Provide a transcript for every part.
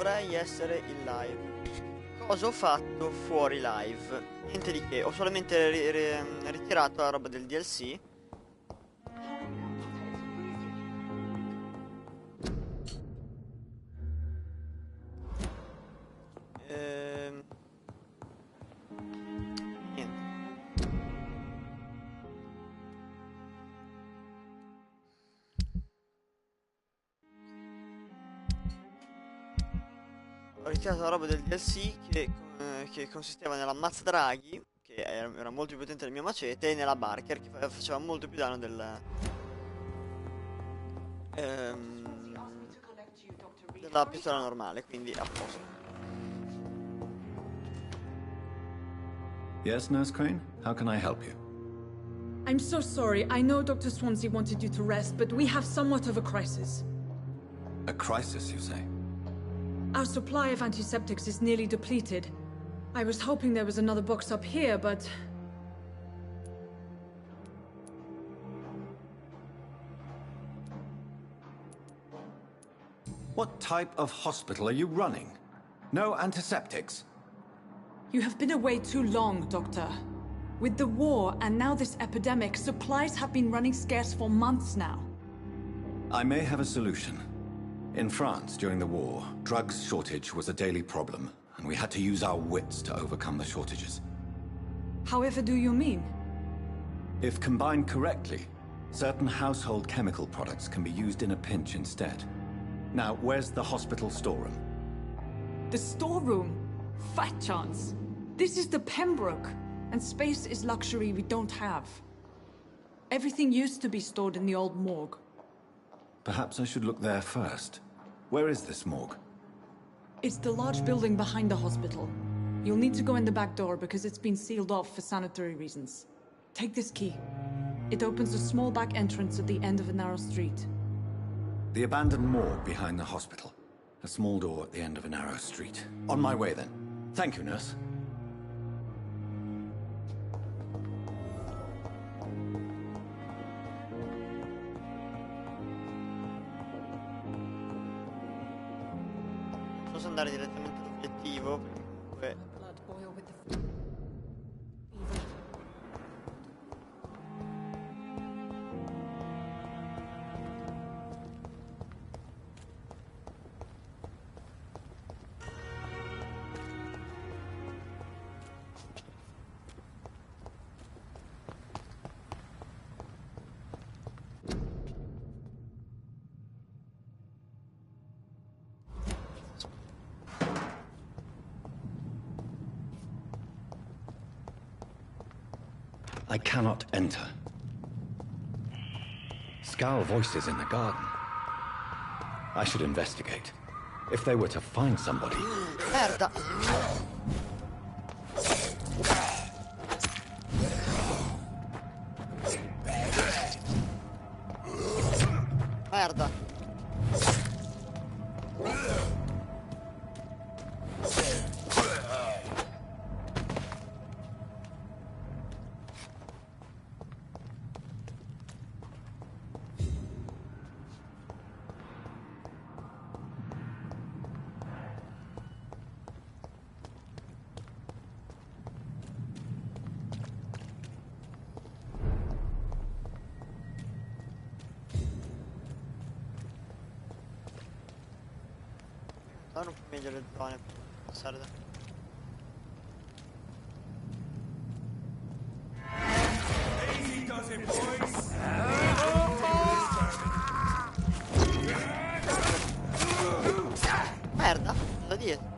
dovrei essere in live. Cosa ho fatto fuori live? Niente di che, ho solamente ritirato la roba del DLC. Niente. Ho ritirato la roba del DLC che consisteva nella mazzadraghi, che era molto più potente del mio macete, e nella Barker, che faceva molto più danno della pistola normale, quindi a posto. Yes, Nurse Crane? How can I help you? I'm so sorry. I know Dr. Swansea wanted you to rest, but we have somewhat of a crisis. A crisis, you say? Our supply of antiseptics is nearly depleted. I was hoping there was another box up here, but... What type of hospital are you running? No antiseptics? You have been away too long, Doctor. With the war and now this epidemic, supplies have been running scarce for months now. I may have a solution. In France, during the war, drugs shortage was a daily problem, and we had to use our wits to overcome the shortages. However do you mean? If combined correctly, certain household chemical products can be used in a pinch instead. Now, where's the hospital storeroom? The storeroom? Fat chance. This is the Pembroke, and space is luxury we don't have. Everything used to be stored in the old morgue. Perhaps I should look there first. Where is this morgue? It's the large building behind the hospital. You'll need to go in the back door because it's been sealed off for sanitary reasons. Take this key. It opens a small back entrance at the end of a narrow street. The abandoned morgue behind the hospital. A small door at the end of a narrow street. On my way then. Thank you, nurse. Posso andare direttamente all'obiettivo, perché comunque... I cannot enter. Scowl voices in the garden. I should investigate. If they were to find somebody... Merda! Merda! Sono un po' meglio le zone per passare da... Merda, da dietro.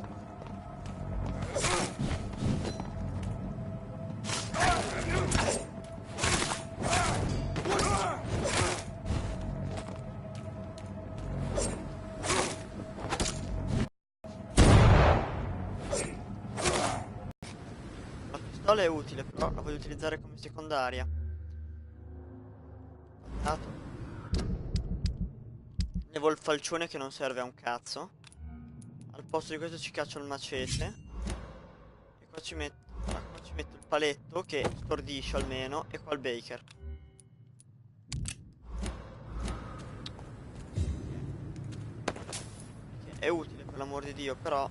La pistola è utile, però la voglio utilizzare come secondaria. Dato. Levo il falcione che non serve a un cazzo. Al posto di questo ci caccio il macete. E qua ci metto il paletto che stordisce almeno. E qua il Baker. Che è utile però. per l'amor di Dio, però...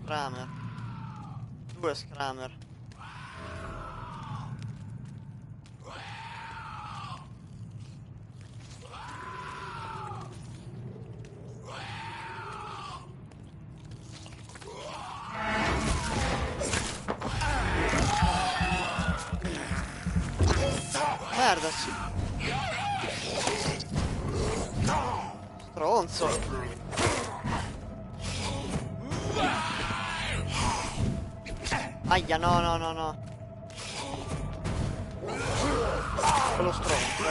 Scrammer. 2 scrammer. Merda, stronzo. Aia, no, no, no, no. Quello stronzo,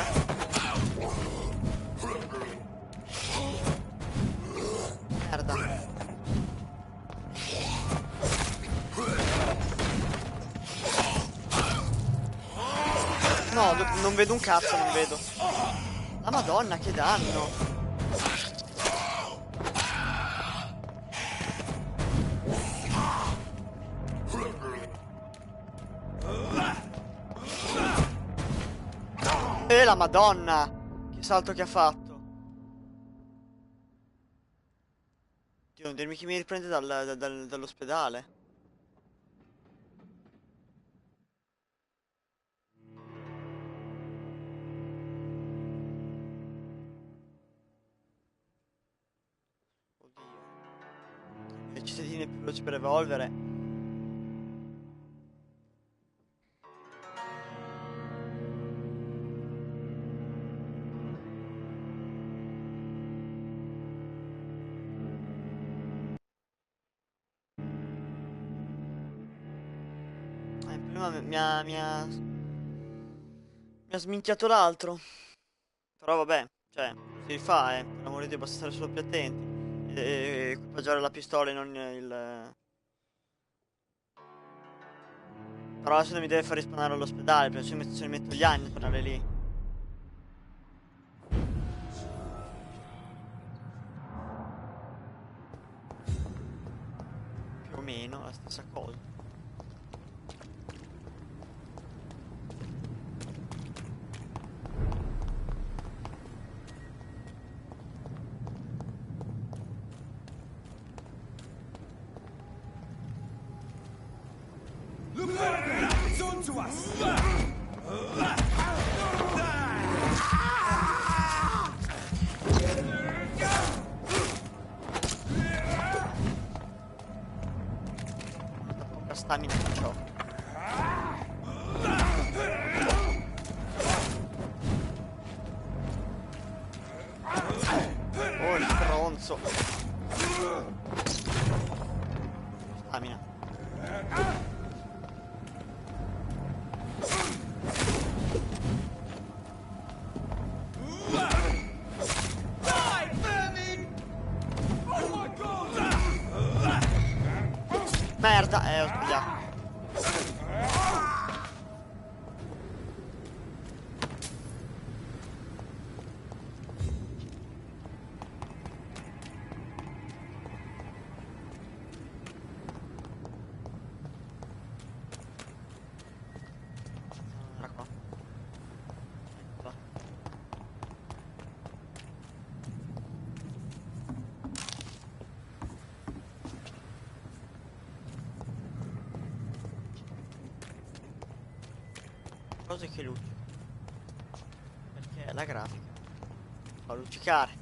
Merda. No, non vedo un cazzo, non vedo. La Madonna, che danno. La Madonna! Che salto che ha fatto! Dio, non dirmi che mi riprende dall'ospedale. Oddio. Le cittadine più veloci per evolvere. Prima mi ha sminchiato l'altro. Però vabbè, cioè, si rifà, per l'amore di Dio, basta stare solo più attenti. E equipaggiare la pistola e non il... Però adesso non mi deve far rispawnare all'ospedale, perché se mi metto gli anni a tornare lì. Più o meno la stessa cosa. Poca stamina che c'ho. Oh, il stronzo. Stamina. Merda, ho sbagliato. Era qua. Eccola. Cose che luccicano. Perché la grafica fa luccicare.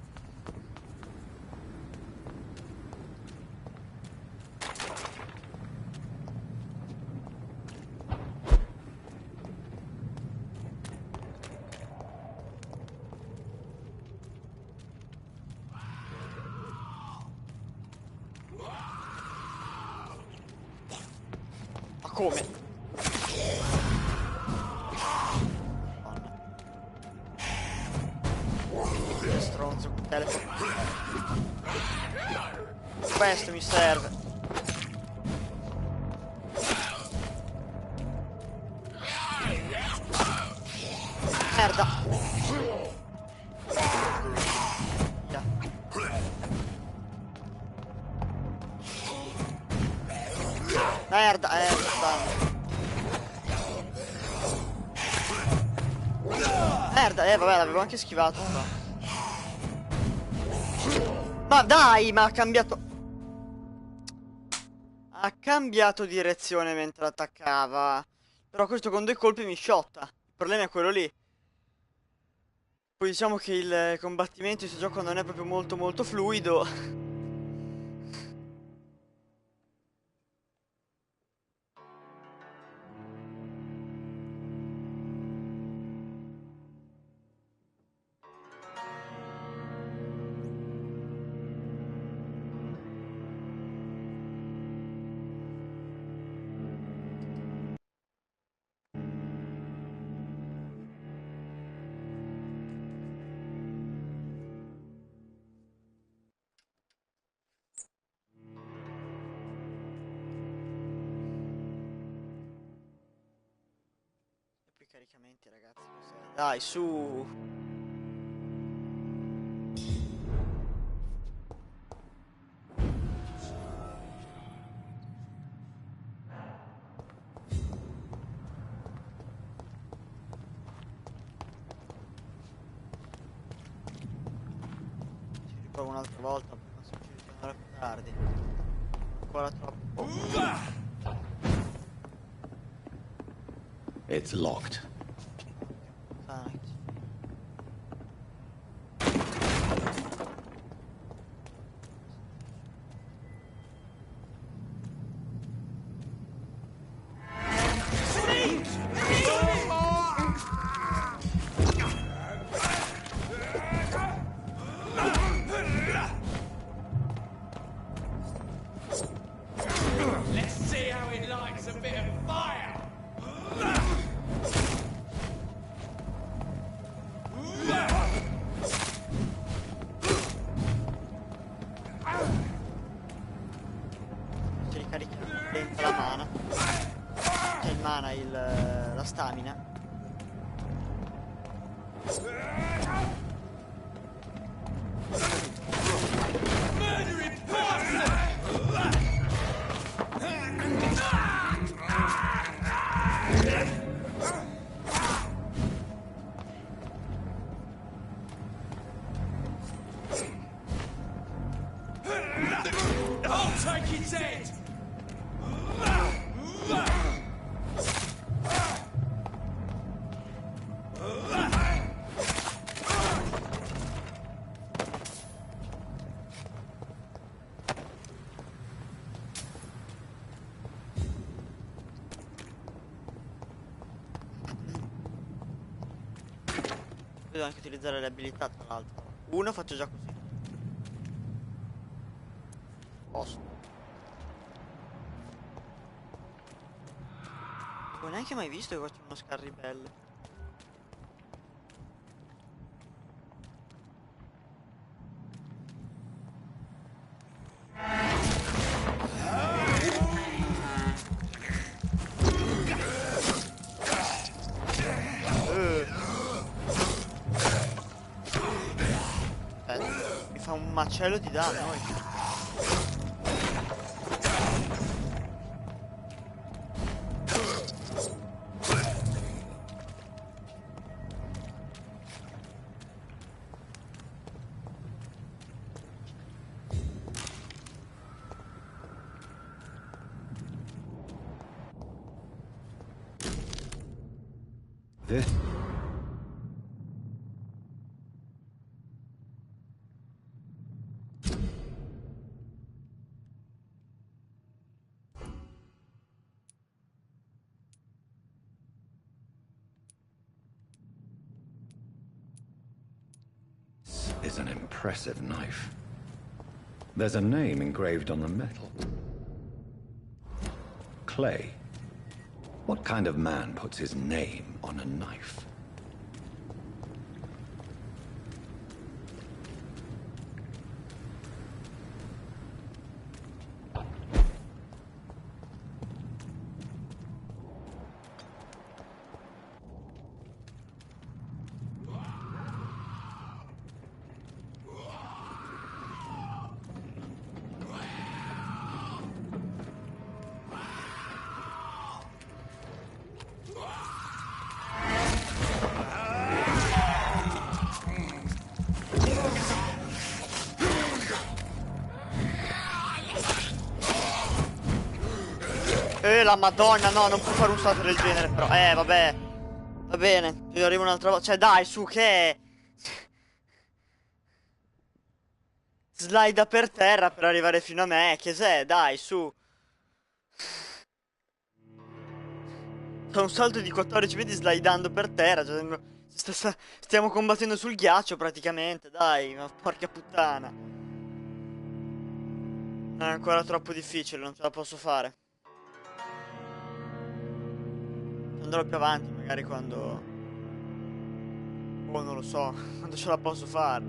come? Che stronzo con telefono. Questo mi serve. Merda. Via. Merda, stanno. Merda, vabbè, l'avevo anche schivato. Ma dai, ma ha cambiato... Ha cambiato direzione mentre attaccava. Però questo con 2 colpi mi sciotta. Il problema è quello lì. Poi diciamo che il combattimento in questo gioco non è proprio molto fluido. E poi i caricamenti, ragazzi, cos'è? Dai, su. Ci riprovo un'altra volta, poi non so ci ritornerà più tardi. Ancora troppo. It's locked. Puttana. Let's see how it likes a bit of fire! Si ricarica lenta la mana. C'è il mana, la stamina. Murdering bastard! I'll take his head! Devo anche utilizzare le abilità, tra l'altro. Uno faccio già così. Posso. Non ho neanche mai visto che faccio uno scarribelle. Mi fa un macello di danno. This? Is an impressive knife. There's a name engraved on the metal. Clay. What kind of man puts his name on a knife? La madonna, no, non può fare un salto del genere, però. Vabbè. Va bene, ci arrivo un'altra volta. Cioè, dai, su, che è? Slida per terra per arrivare fino a me. Che sei? Dai, su. Fa un salto di 14 metri slidando per terra. Cioè, stiamo combattendo sul ghiaccio praticamente. Dai, ma porca puttana. È ancora troppo difficile, non ce la posso fare. Andrò più avanti, magari quando... Oh, non lo so, quando ce la posso fare.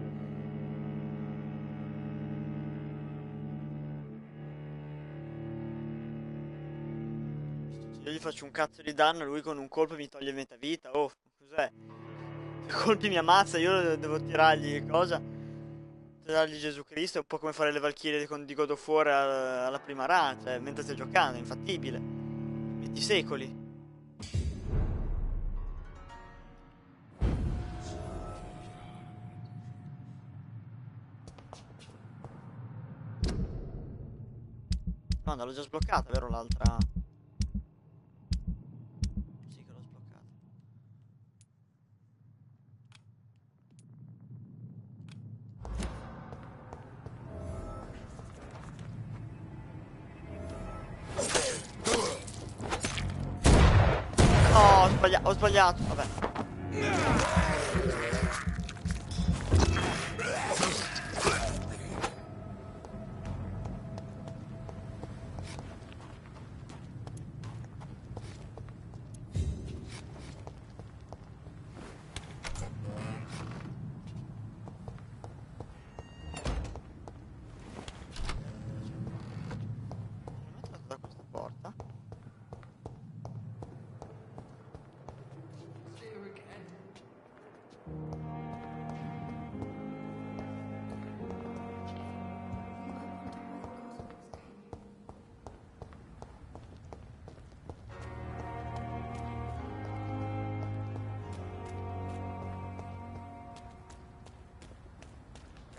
Se io gli faccio un cazzo di danno, lui con un colpo mi toglie metà vita. Oh, cos'è? Se colpi mi ammazza, io devo tirargli cosa? Tirargli Gesù Cristo, è un po' come fare le Valchirie di God of War alla prima run, cioè, mentre stai giocando, è infattibile. Metti secoli. No, l'ho già sbloccata, vero l'altra? Sì che l'ho sbloccata. No, ho sbagliato, vabbè. Da questa porta.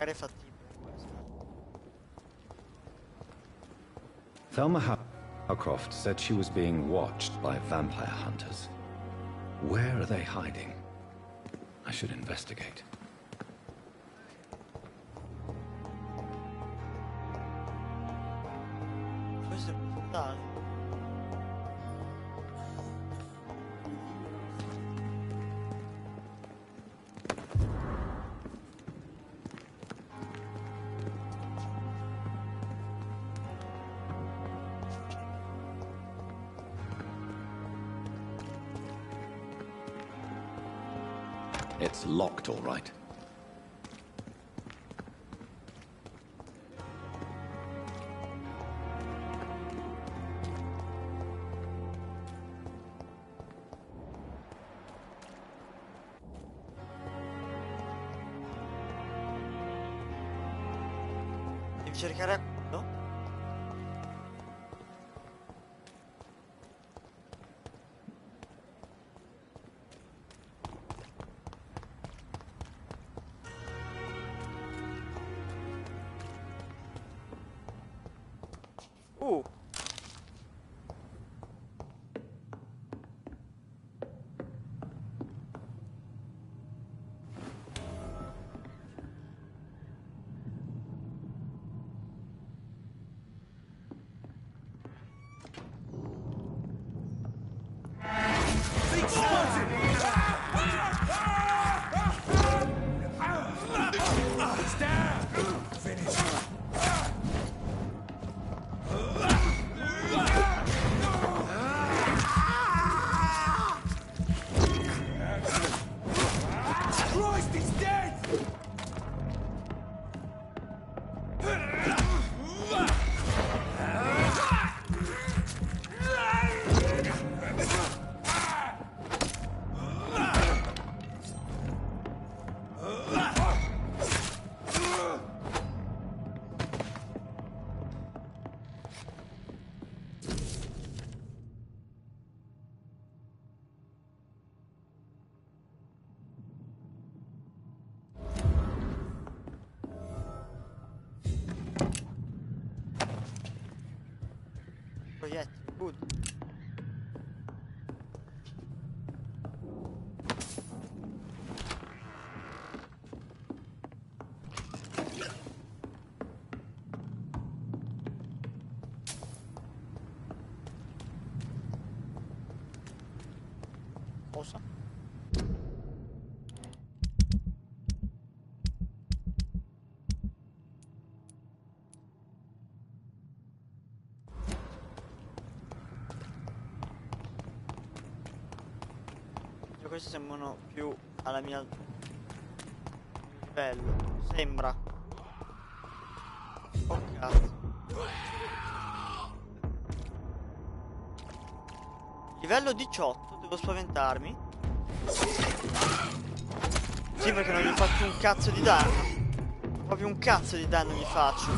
Magari è fattibile questa. Thelma Howcroft said she was being watched by vampire hunters. Where are they hiding? I should investigate. Questo è un portale. It's locked, all right. Devi cercare quello? Uh. proiettili, good. Cosa? Questi sembrano più alla mia livello. Sembra. Oh cazzo. Livello 18, devo spaventarmi. Sì, perché non gli faccio un cazzo di danno. Proprio un cazzo di danno gli faccio.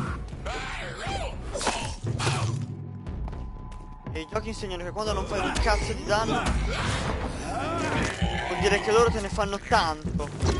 E i giochi insegnano che quando non fai un cazzo di danno vuol dire che loro te ne fanno tanto.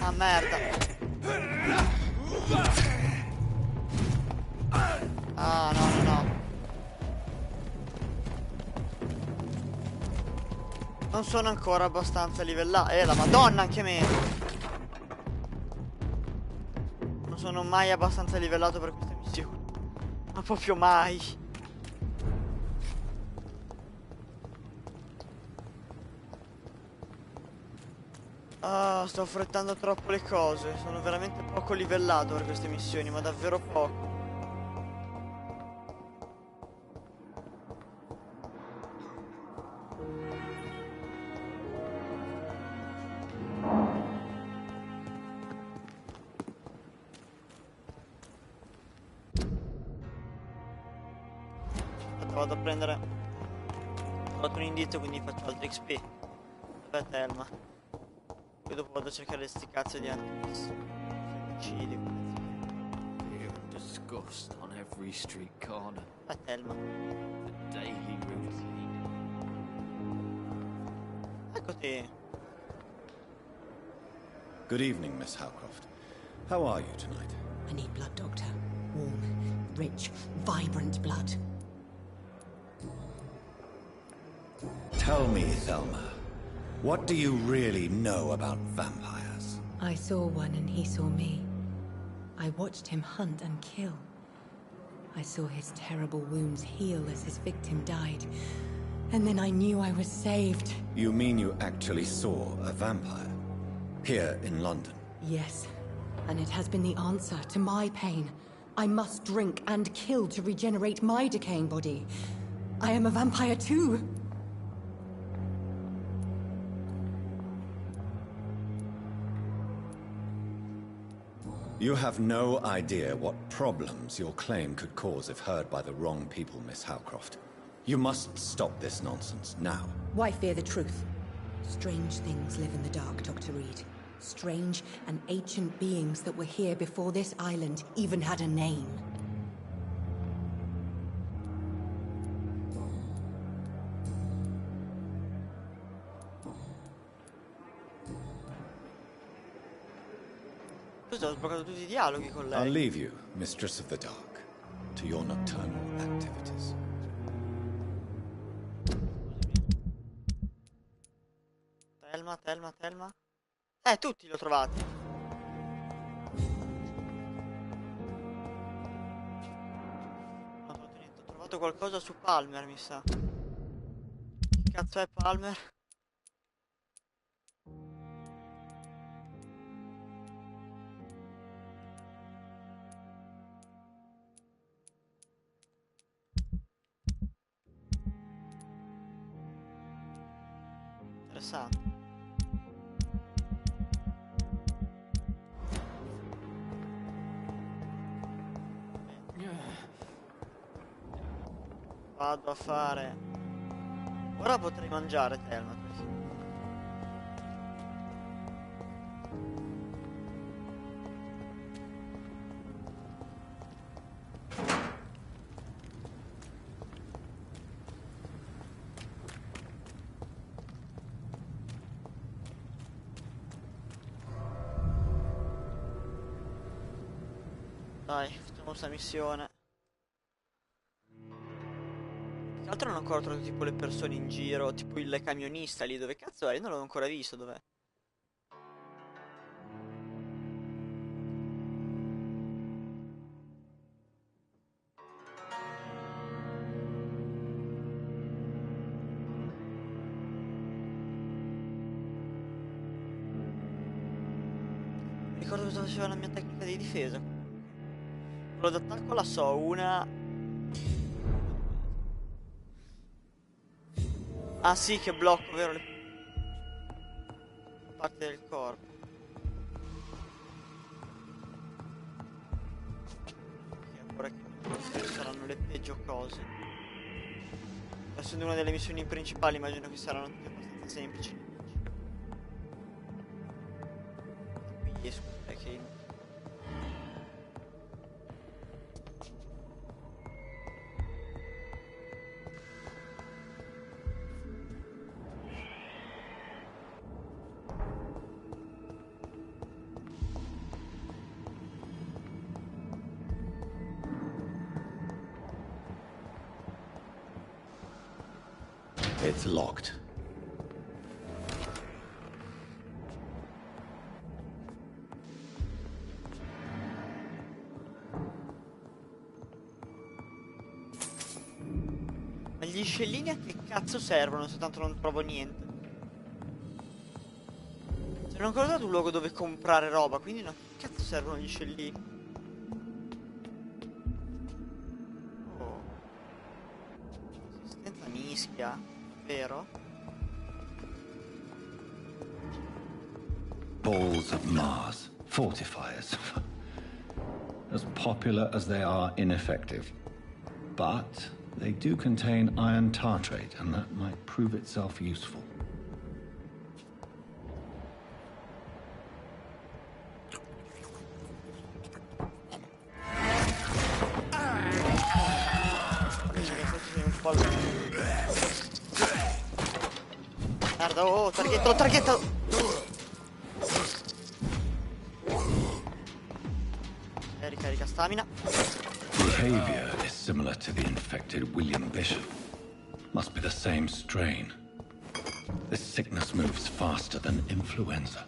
Ah merda. Ah no no no. Non sono ancora abbastanza livellato. La madonna anche me. Non sono mai abbastanza livellato per queste missioni. Ma proprio mai. Ah, sto affrettando troppo le cose. Sono veramente poco livellato per queste missioni, ma davvero poco. Aspetta, vado a prendere. Ho trovato un indizio, quindi faccio altri XP. Dov'è Thelma? Poi dopo vado a cercare sti cazzo di femminicidi. Fear and disgust on every street corner. Dov'è Thelma? The daily routine. Eccoti. Good evening, Miss Howcroft. How are you tonight? I need blood, Doctor. Warm, rich, vibrant blood. Tell me, Thelma, what do you really know about vampires? I saw one and he saw me. I watched him hunt and kill. I saw his terrible wounds heal as his victim died. And then I knew I was saved. You mean you actually saw a vampire? Here in London? Yes. And it has been the answer to my pain. I must drink and kill to regenerate my decaying body. I am a vampire too. You have no idea what problems your claim could cause if heard by the wrong people, Miss Howcroft. You must stop this nonsense, now. Why fear the truth? Strange things live in the dark, Dr. Reed. Strange and ancient beings that were here before this island even had a name. Scusa, ho sbloccato tutti i dialoghi con I'll lei. leave you, Mistress of the Dark, to your nocturnal activities. Thelma, Thelma, Thelma. Tutti li ho trovati. Non ho trovato niente. Ho trovato qualcosa su Palmer, mi sa. Che cazzo è Palmer? Interessante. Vado a fare. Ora potrei mangiare Thelma. Dai, facciamo questa missione. Più che altro non ho ancora trovato tipo le persone in giro, tipo il camionista lì, dove cazzo è? Io non l'ho ancora visto, dov'è? Mi ricordo cosa faceva la mia tecnica di difesa. Quello d'attacco la so, una... Ah sì, che blocco, vero? Le parti del corpo. Ok, ora che saranno le peggio cose. Essendo una delle missioni principali, immagino che saranno tutte abbastanza semplici. Qui esco, che... It's locked. Ma gli scellini a che cazzo servono se tanto non trovo niente? Se non ho ancora dato un luogo dove comprare roba, quindi no, che cazzo servono gli scellini? Oh. Assistenza mischia, vero? Balls of Mars. Fortifiers. As popular as they are ineffective. But they do contain iron tartrate, and that might prove itself useful. Merda, oh, targhetto, targhetto! Ricarica stamina. Behavior is similar to the infected William Bishop. Must be the same strain. This sickness moves faster than influenza.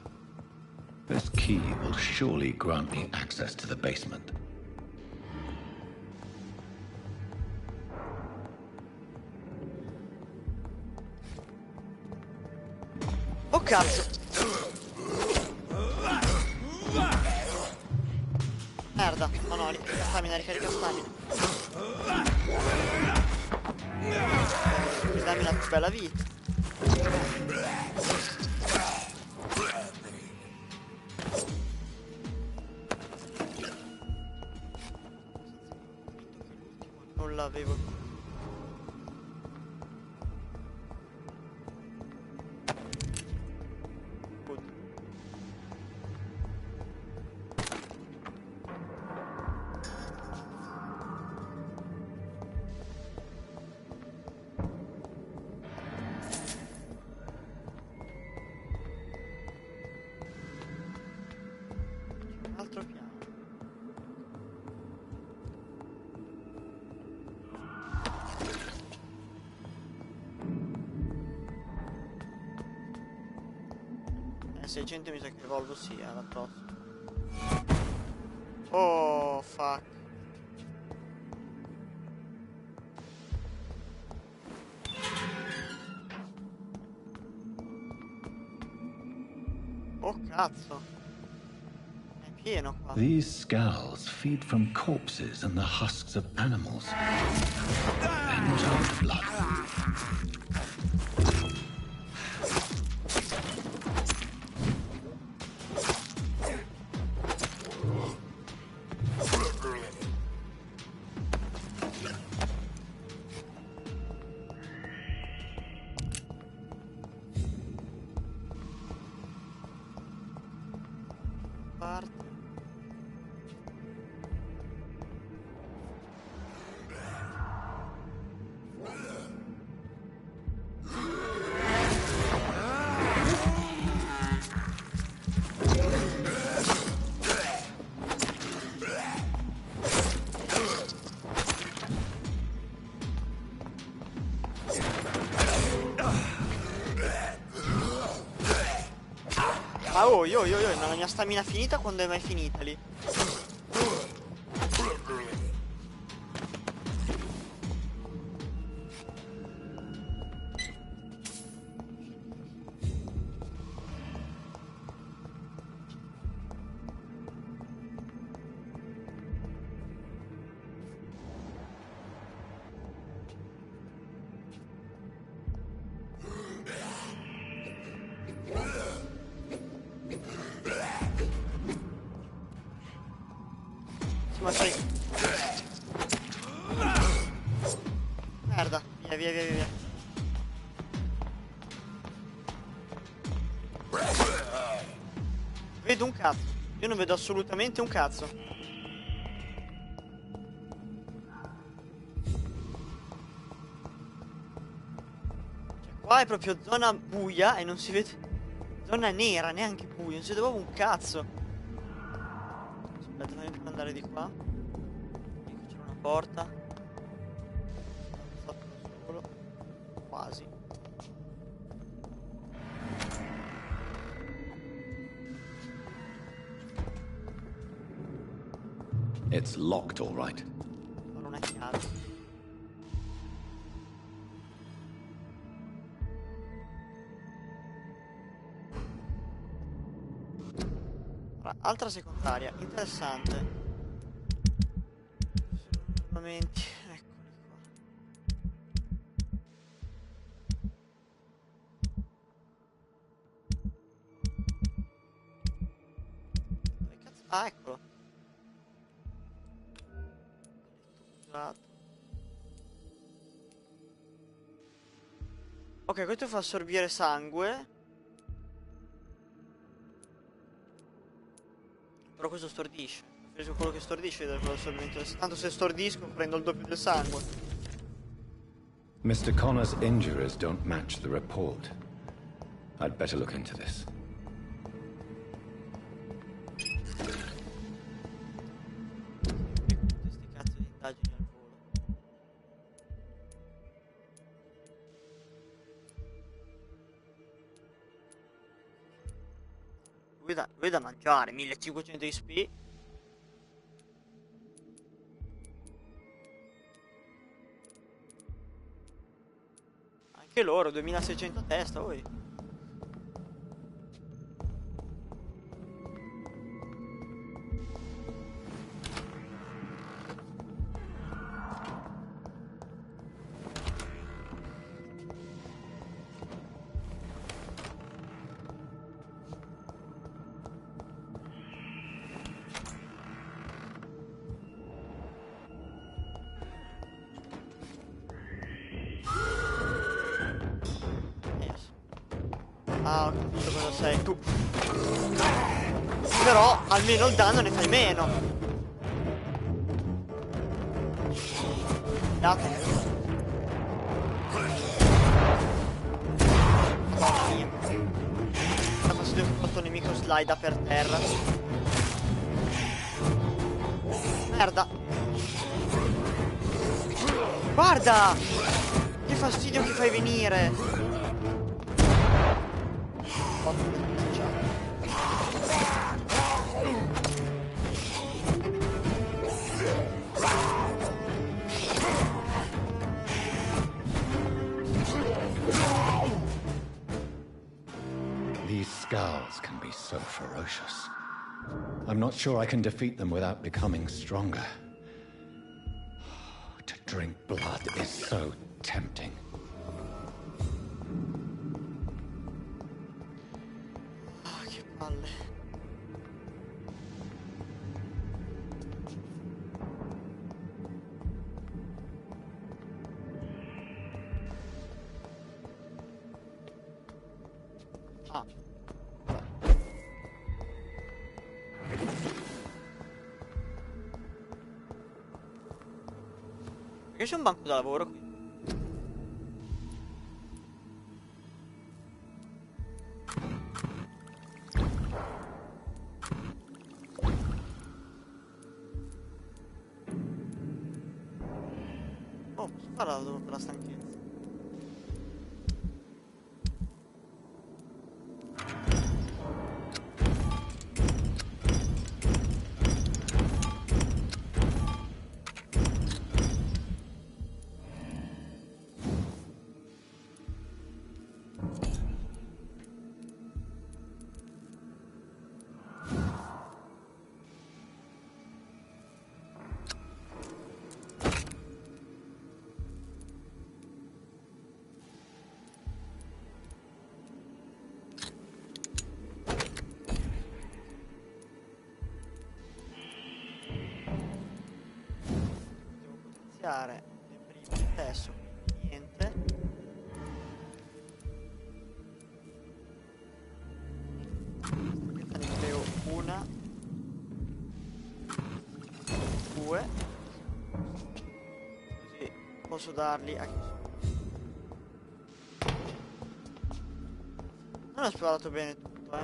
This key will surely grant me access to the basement. Oh cazzo! Merda, no no, ricarica stamina, ricarica stamina. Dammi una bella vita. Non l'avevo più. Altro piano. 2600 mi sa che evolvo sia la prossima. Oh, fuck. Oh, cazzo. È pieno qua. These skulls feed from corpses and the husks of animals. Then turn to blood. Parte. Ma oh, ma la mia stamina finita quando è mai finita lì? Ma sei... Merda, via. Vedo un cazzo. Io non vedo assolutamente un cazzo. Cioè, qua è proprio zona buia e non si vede... Zona nera, neanche buia, non si vede proprio un cazzo. Aspetta, fammi prima andare di qua. Qui c'è una porta. Sto solo. Quasi. It's locked, all right. Ma non è chiaro. Altra secondaria, interessante. Armamenti, eccoli qua. Dove cazzo? Ah, eccolo. Usato. Ok, questo fa assorbire sangue. Però questo stordisce. Preferisco quello che stordisce del assorbimento. Tanto se stordisco prendo il doppio del sangue. Mr. Connor's injuries don't match the report. I'd better look into this. Questi cazzo di indagini al volo. Lui da mangiare, 1500 XP. Anche loro, 2600 a testa, voi. Ah, ho capito cosa sei tu. Però almeno il danno ne fai meno. Date. Da fastidio che questo nemico slida per terra. Merda. Guarda! Che fastidio che fai venire. Ciao. enemies so ferocious. I'm not sure I can defeat them without becoming stronger. To drink blood is so tempting. Ah, che palle. Ah. Perché c'è un banco da lavoro qui? Oh, posso farla dopo per la stanchezza? Le prime adesso, niente. Questa ne creo una, due, così posso darli a chi sono. Non ho esplorato bene tutto,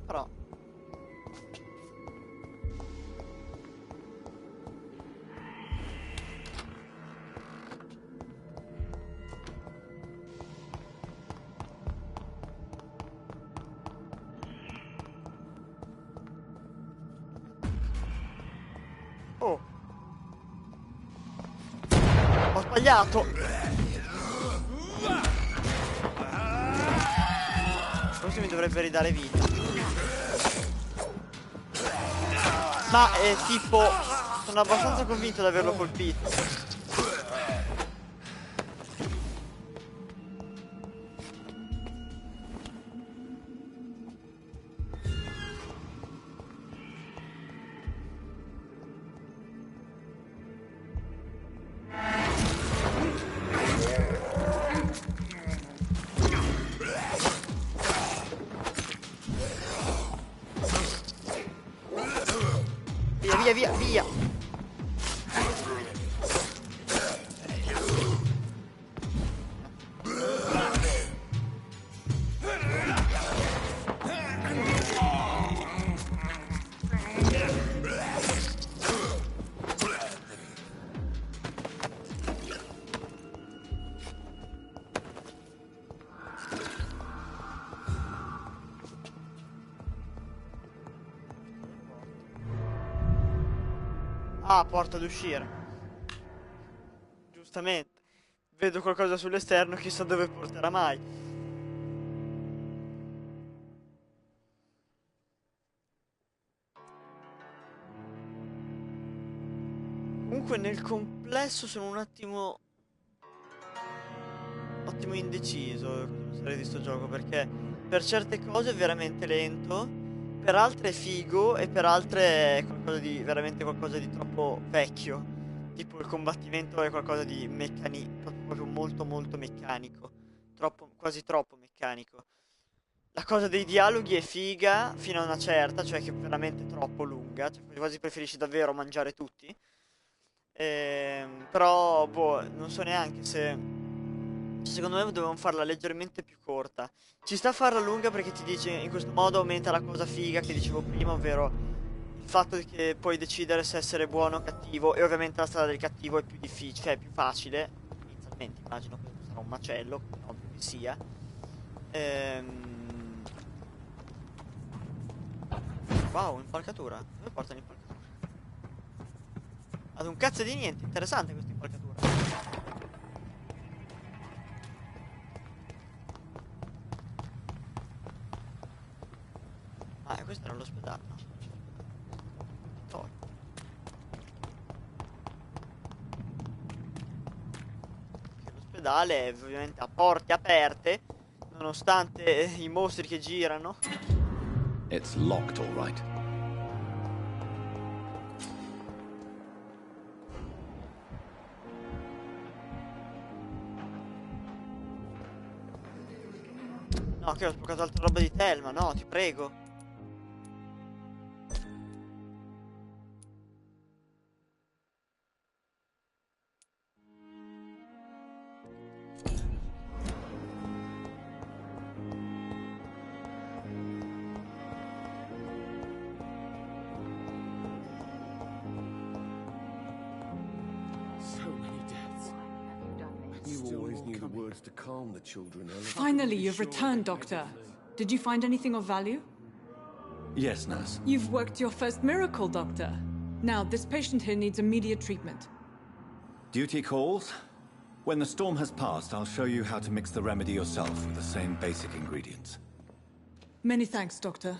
però oh, ho sbagliato. Forse mi dovrebbe ridare vita. Ma tipo, sono abbastanza convinto di averlo colpito. Via, via, via. Ah, porta ad uscire. Giustamente. Vedo qualcosa sull'esterno, chissà dove porterà mai. Comunque nel complesso sono un attimo indeciso cosa pensare di sto gioco, perché per certe cose è veramente lento, per altre è figo e per altre è qualcosa di veramente qualcosa di troppo vecchio. Tipo il combattimento è qualcosa di proprio molto molto meccanico, troppo, quasi troppo meccanico. La cosa dei dialoghi è figa fino a una certa, cioè che è veramente troppo lunga, cioè quasi preferisci davvero mangiare tutti. Però, boh, non so neanche se... Secondo me dovevamo farla leggermente più corta. Ci sta a farla lunga perché ti dice in questo modo aumenta la cosa figa che dicevo prima, ovvero il fatto che puoi decidere se essere buono o cattivo, e ovviamente la strada del cattivo è più difficile, cioè è più facile. Inizialmente immagino che sarà un macello, come è ovvio che sia. Ehm... Wow, impalcatura. Dove porta l'impalcatura? Ad un cazzo di niente, interessante questa impalcatura. questo era l'ospedale, no? Poi. L'ospedale ovviamente ha porte aperte, nonostante i mostri che girano. It's locked, all right. No, che ho spaccato altra roba di Thelma, no, ti prego. You always knew the words to calm the children, Ella. Finally, you've returned, Doctor. Did you find anything of value? Yes, nurse. You've worked your first miracle, Doctor. Now, this patient here needs immediate treatment. Duty calls. When the storm has passed, I'll show you how to mix the remedy yourself with the same basic ingredients. Many thanks, Doctor.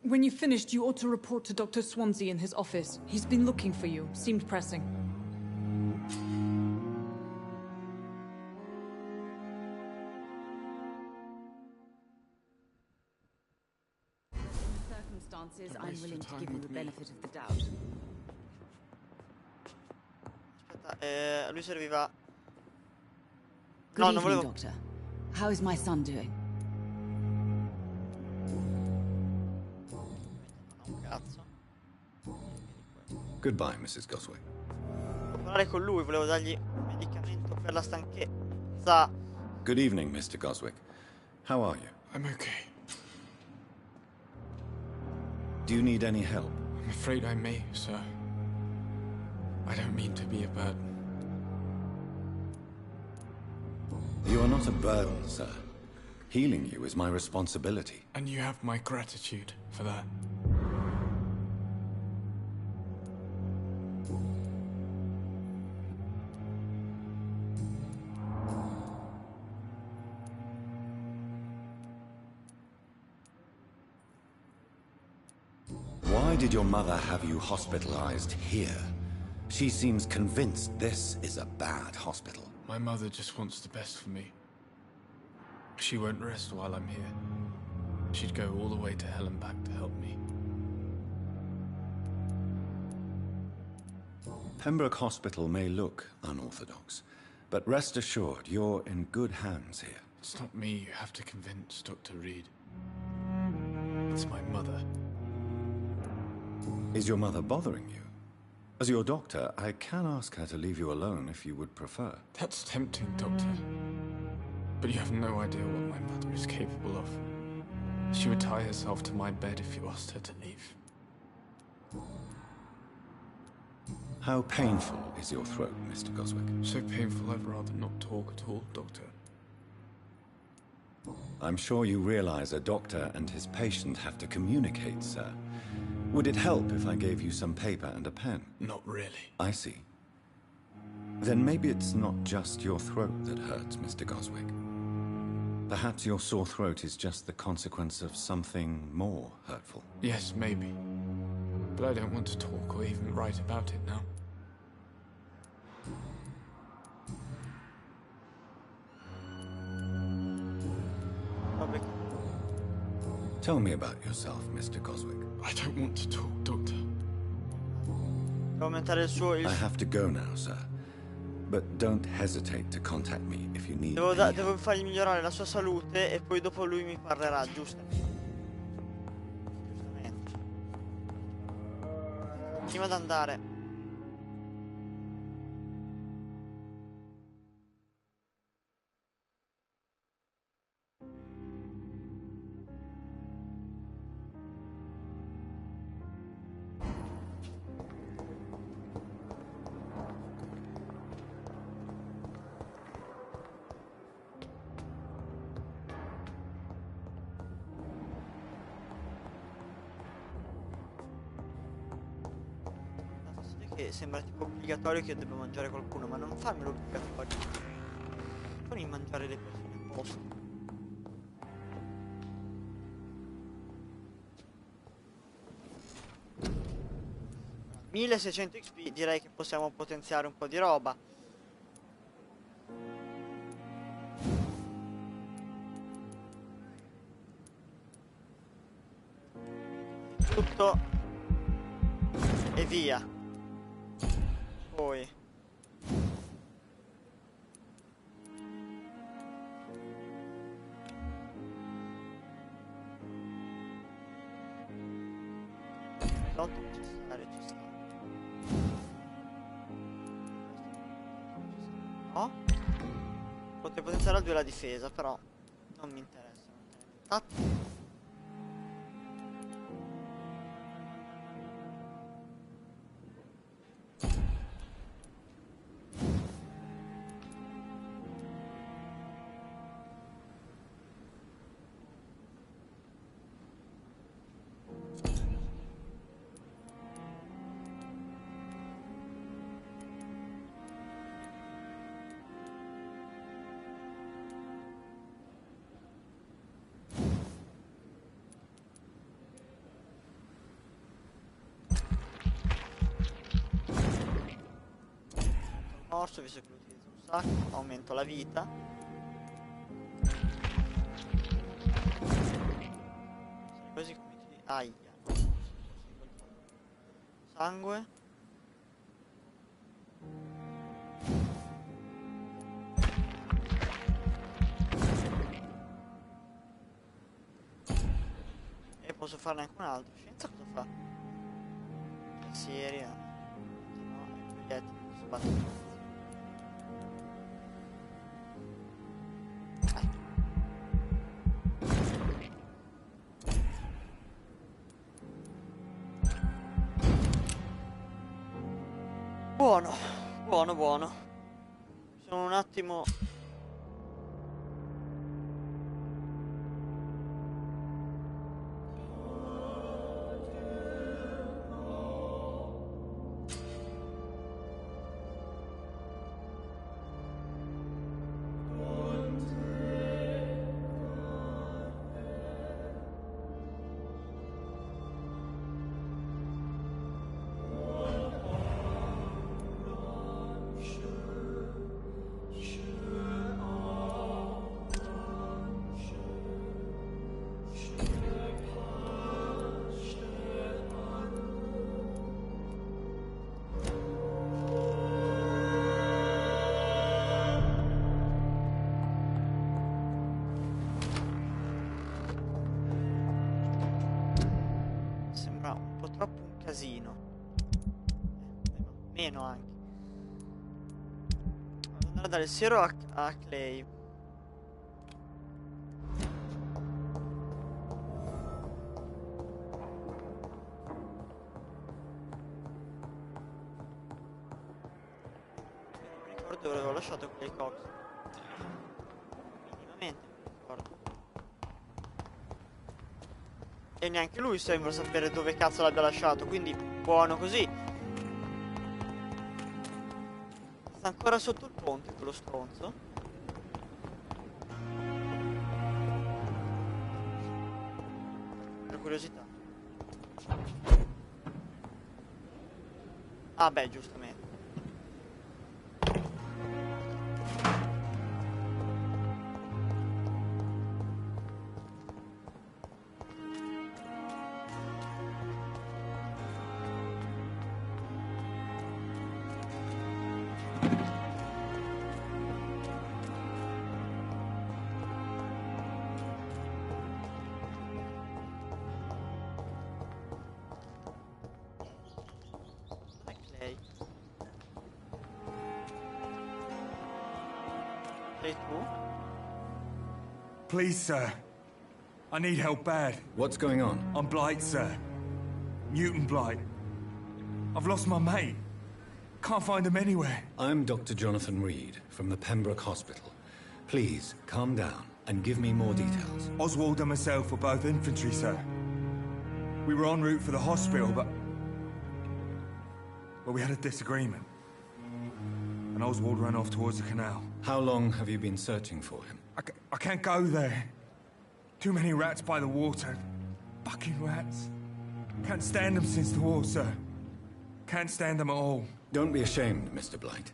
When you've finished, you ought to report to Dr. Swansea in his office. He's been looking for you. Seemed pressing. Circumstances, I'm willing to give you the benefit of the doubt. Aspetta, a lui serviva... Good No, non evening, volevo... Doctor. How is my son doing? Un cazzo. Goodbye, Mrs. Goswick. Devo parlare con lui, volevo dargli un medicamento per la stanchezza. Good evening, Mr. Goswick. How are you? I'm okay. Do you need any help? I'm afraid I may, sir. I don't mean to be a burden. You are not a burden, sir. Healing you is my responsibility. And you have my gratitude for that. Why did your mother have you hospitalized here? She seems convinced this is a bad hospital. My mother just wants the best for me. She won't rest while I'm here. She'd go all the way to hell and back to help me. Pembroke Hospital may look unorthodox, but rest assured you're in good hands here. It's not me you have to convince, Dr. Reed. It's my mother. Is your mother bothering you? As your doctor, I can ask her to leave you alone if you would prefer. That's tempting, Doctor. But you have no idea what my mother is capable of. She would tie herself to my bed if you asked her to leave. How painful is your throat, Mr. Goswick? So painful I'd rather not talk at all, Doctor. I'm sure you realize a doctor and his patient have to communicate, sir. Would it help if I gave you some paper and a pen? Not really. I see. Then maybe it's not just your throat that hurts, Mr. Goswick. Perhaps your sore throat is just the consequence of something more hurtful. Yes, maybe. But I don't want to talk or even write about it now. Vabbè, Tell me about yourself, Mr. Goswick. I don't want to talk, Doctor. devo aumentare il suo... I have to go now, sir. But don't hesitate to contact me if you need Devo, any devo help. fargli migliorare la sua salute e poi dopo lui mi parlerà, giustamente. Giustamente. Prima d'andare. Che sembra tipo obbligatorio che devo mangiare qualcuno, ma non fammelo obbligatorio. Fammi mangiare le persone apposta. 1600 XP, direi che possiamo potenziare un po' di roba. Tutto e via. Poi l'otto necessario ci sta. No? Potrei potenziare al 2 la difesa, però non mi interessa. Morso, visto che lo utilizzo un sacco, aumento la vita. Così come ti... Aia. Sangue. E posso farne anche un altro. Scienza cosa fa? Seria. No, vedete, posso battere. Buono, buono, buono. Sono un attimo... Sembra un po' troppo un casino. Meno anche. Vado andare a dare il siero a Clay. Non mi ricordo dove avevo lasciato Clay Cox. Minimamente non mi ricordo. E neanche lui sembra sapere dove cazzo l'abbia lasciato, quindi buono così. Sta ancora sotto il ponte quello stronzo. Per curiosità. Ah beh, giustamente. Sei tu? Please, sir. I need help bad. What's going on? I'm Blight, sir. Mutant Blight. I've lost my mate. Can't find him anywhere. I'm Dr. Jonathan Reed from the Pembroke Hospital. Please, calm down and give me more details. Oswald and myself were both infantry, sir. We were en route for the hospital, but we had a disagreement. And Oswald ran off towards the canal. How long have you been searching for him? I can't go there. Too many rats by the water. Fucking rats. Can't stand them since the war, sir. Can't stand them at all. Don't be ashamed, Mr. Blight.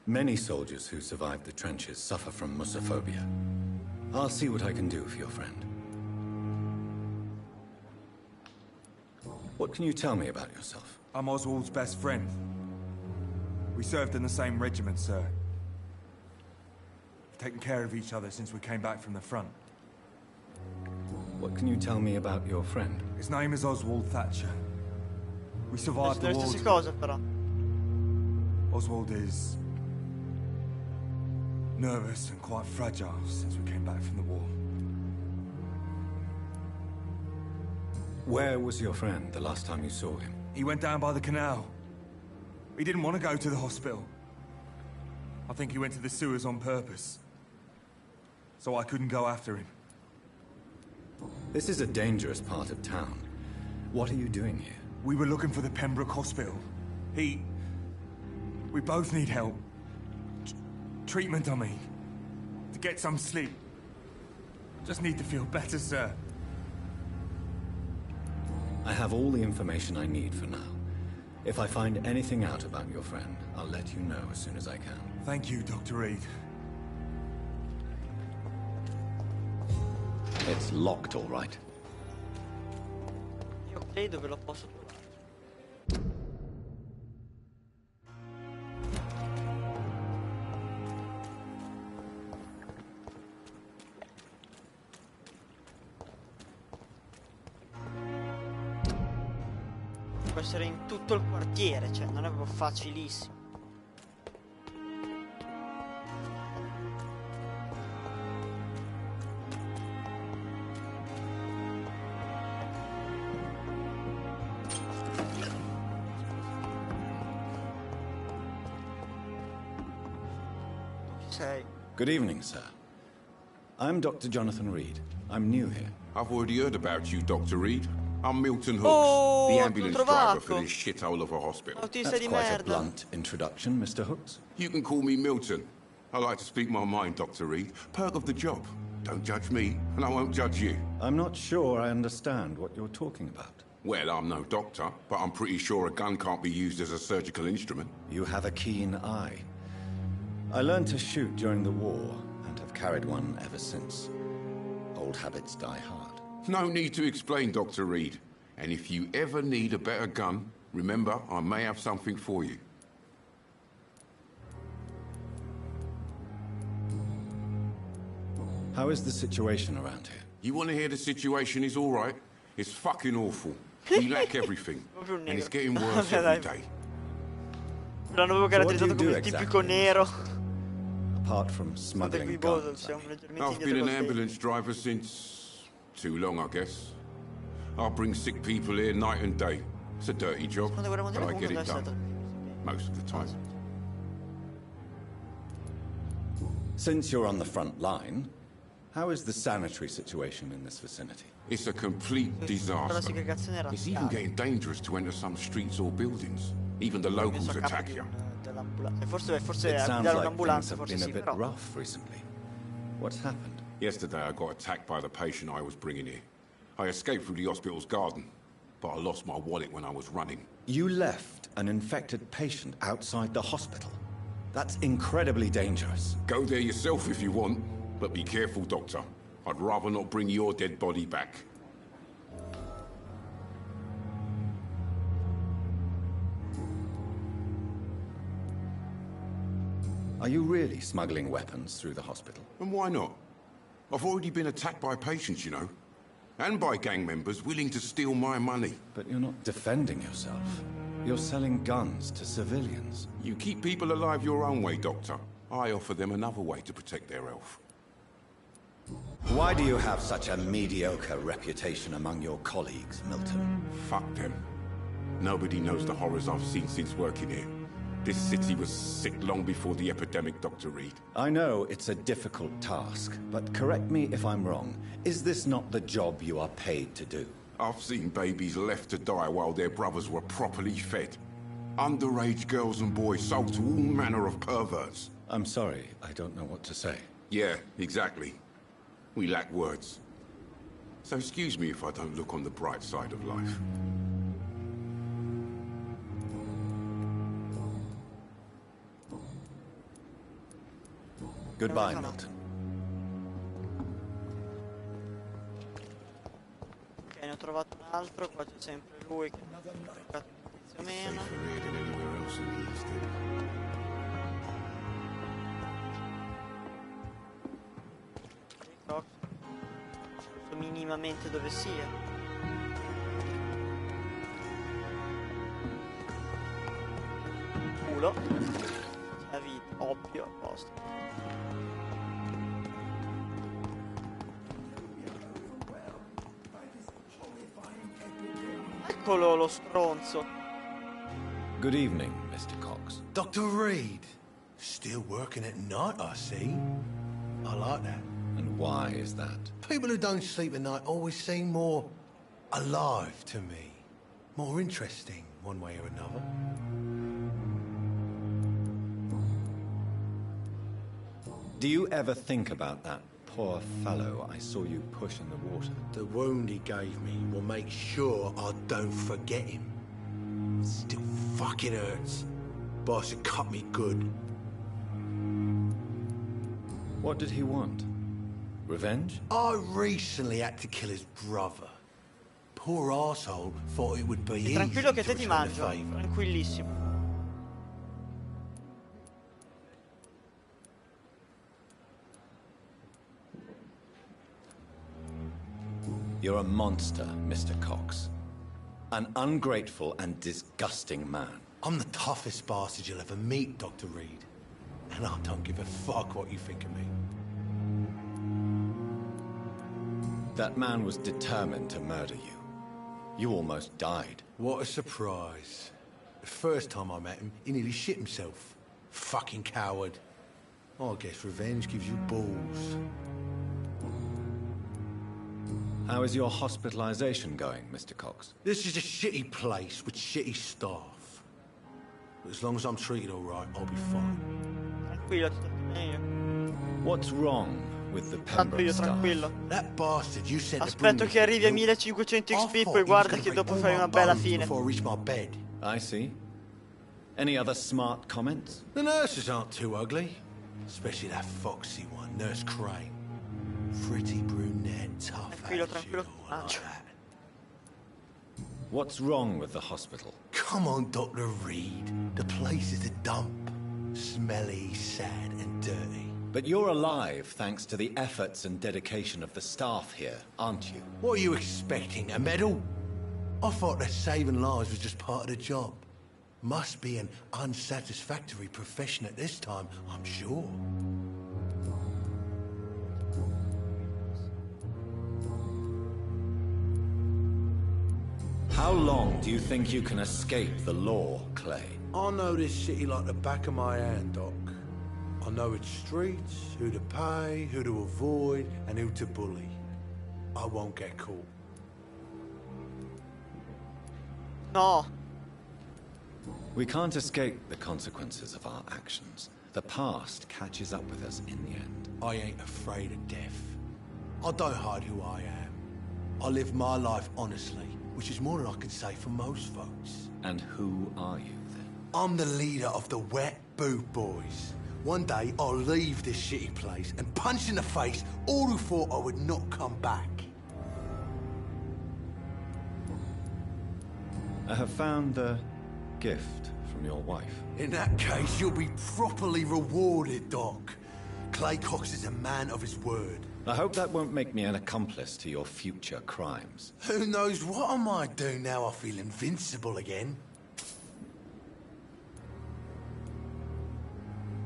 Many soldiers who survived the trenches suffer from musophobia. I'll see what I can do for your friend. What can you tell me about yourself? I'm Oswald's best friend. We served in the same regiment, sir. We've taken care of each other since we came back from the front. What can you tell me about your friend? His name is Oswald Thatcher. We survived the Le war stesse together. cose però. Oswald is nervous and quite fragile since we came back from the war. Where was your friend the last time you saw him? He went down by the canal. He didn't want to go to the hospital. I think he went to the sewers on purpose. So I couldn't go after him. This is a dangerous part of town. What are you doing here? We were looking for the Pembroke Hospital. We both need help. Treatment, I mean. To get some sleep. Just need to feel better, sir. I have all the information I need for now. If I find anything out about your friend, I'll let you know as soon as I can. Thank you, Dr. Reed. It's locked, all right. Io ok, dove lo posso trovare? Può essere in tutto il quartiere, cioè non è proprio facilissimo. Sei. Good evening, sir. I'm Dr. Jonathan Reed. I'm new here. I've already heard about you, Dr. Reed. I'm Milton Hooks, Oh, the t'ho ambulance trovato. driver for this shithole of a hospital. Autista That's di quite a merda. blunt introduction, Mr. Hooks. You can call me Milton. I like to speak my mind, Dr. Reed. Perk of the job. Don't judge me, and I won't judge you. I'm not sure I understand what you're talking about. Well, I'm no doctor, but I'm pretty sure a gun can't be used as a surgical instrument. You have a keen eye. I learned to shoot during the war, and have carried one ever since. Old habits die hard. No need to explain, Dr. Reed. And if you ever need a better gun, remember, I may have something for you. How is the situation around here? You want to hear the situation is all right? It's fucking awful. We lack everything, and it's getting worse every day. L'hanno proprio So what do caratterizzato you do come il exactly tipico in this nero. Apart from smuggling guns, I siamo mean. leggermente I've been indietro an col tempo. ambulance driver since too long, I guess. I bring sick people here night and day. It's a dirty job, Seconda guerra but mondiale I comunque get non è it done. stato. Most of the time. Since you're on the front line, how is the sanitary situation in this vicinity? It's a complete La disaster. segregazione It's even razziale. getting dangerous to enter some streets or buildings. Even the Ho locals messo a capo attack you. dell'ambulanza. Forse It sounds guidare like un'ambulanza, things have forse been a sì, bit però. rough recently. What's happened? Yesterday I got attacked by the patient I was bringing here. I escaped through the hospital's garden, but I lost my wallet when I was running. You left an infected patient outside the hospital. That's incredibly dangerous. Go there yourself if you want, but be careful, Doctor. I'd rather not bring your dead body back. Are you really smuggling weapons through the hospital? And why not? I've already been attacked by patients, you know. And by gang members willing to steal my money. But you're not defending yourself. You're selling guns to civilians. You keep people alive your own way, Doctor. I offer them another way to protect their health. Why do you have such a mediocre reputation among your colleagues, Milton? Fuck them. Nobody knows the horrors I've seen since working here. This city was sick long before the epidemic, Dr. Reed. I know it's a difficult task, but correct me if I'm wrong. Is this not the job you are paid to do? I've seen babies left to die while their brothers were properly fed. Underage girls and boys sold to all manner of perverts. I'm sorry, I don't know what to say. Yeah, exactly. We lack words. So excuse me if I don't look on the bright side of life. Goodbye, Milton. Ok, ne ho trovato un altro, qua c'è sempre lui che ha cercato di meno. Non so minimamente dove sia. Culo. La vita, ovvio, a posto. Eccolo lo stronzo. Good evening, Mr. Cox. Dr. Reed. Still working at night, I see. I like that. And why is that? People who don't sleep at night always seem more alive to me. More interesting, one way or another. Do you ever think about that poor fellow I saw you push in the water? The wound he gave me will make sure I don't forget him. It still fucking hurts. Boss had cut me good. What did he want? Revenge? I recently had to kill his brother. Poor arsehole thought it would be easy Tranquillo che to te ti return the mangio. favour. Tranquillissimo. You're a monster, Mr. Cox. An ungrateful and disgusting man. I'm the toughest bastard you'll ever meet, Dr. Reed. And I don't give a fuck what you think of me. That man was determined to murder you. You almost died. What a surprise. The first time I met him, he nearly shit himself. Fucking coward. I guess revenge gives you balls. How is your hospitalization going, Mr. Cox? This is a shitty place with shitty staff. But as long as I'm treated all right, I'll be fine. Tranquillo, ti tratto meglio. What's wrong with the Tanto io Pembroke staff? tranquillo. That bastard you sent to Aspetto bring che arrivi a me 1500 I XP, thought poi he was guarda gonna che break dopo all fai my una bella bones fine. before I reach my bed. I see. Any other smart comments? The nurses aren't too ugly. Especially that foxy one, Nurse Crane. Pretty brunette, tough Tranquillo, attitude, tranquillo. I like that. What's wrong with the hospital? Come on, Dr. Reed. The place is a dump. Smelly, sad, and dirty. But you're alive thanks to the efforts and dedication of the staff here, aren't you? What are you expecting, a medal? I thought that saving lives was just part of the job. Must be an unsatisfactory profession at this time, I'm sure. How long do you think you can escape the law, Clay? I know this city like the back of my hand, Doc. I know its streets, who to pay, who to avoid, and who to bully. I won't get caught. No. We can't escape the consequences of our actions. The past catches up with us in the end. I ain't afraid of death. I don't hide who I am. I live my life honestly, which is more than I can say for most folks. And who are you, then? I'm the leader of the Wet Boot Boys. One day, I'll leave this shitty place and punch in the face all who thought I would not come back. I have found the gift from your wife. In that case, you'll be properly rewarded, Doc. Clay Cox is a man of his word. I hope that won't make me an accomplice to your future crimes. Who knows what I might do now I feel invincible again.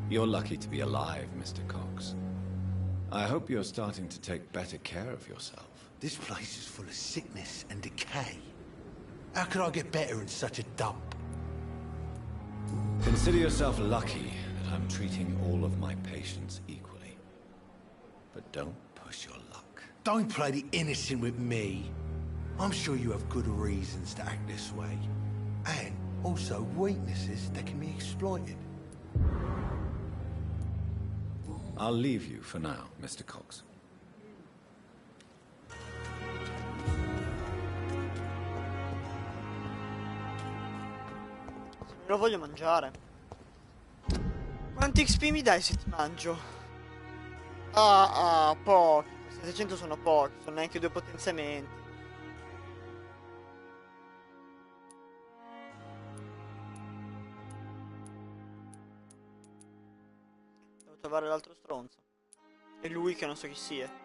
You're lucky to be alive, Mr. Cox. I hope you're starting to take better care of yourself. This place is full of sickness and decay. How could I get better in such a dump? Consider yourself lucky that I'm treating all of my patients equally. But don't push your luck. Don't play the innocent with me. I'm sure you have good reasons to act this way. And also weaknesses that can be exploited. I'll leave you for now, Mr. Cox. Lo voglio mangiare. Quanti XP mi dai se ti mangio? Pochi. 700 sono pochi, sono neanche 2 potenziamenti. Devo trovare l'altro stronzo. E lui che non so chi sia.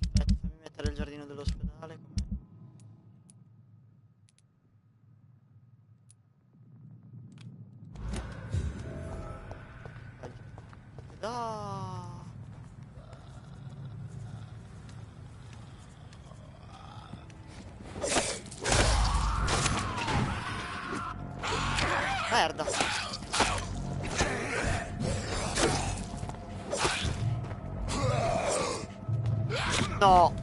Aspetta, fammi mettere il giardino dell'ospedale. No. Merda. No.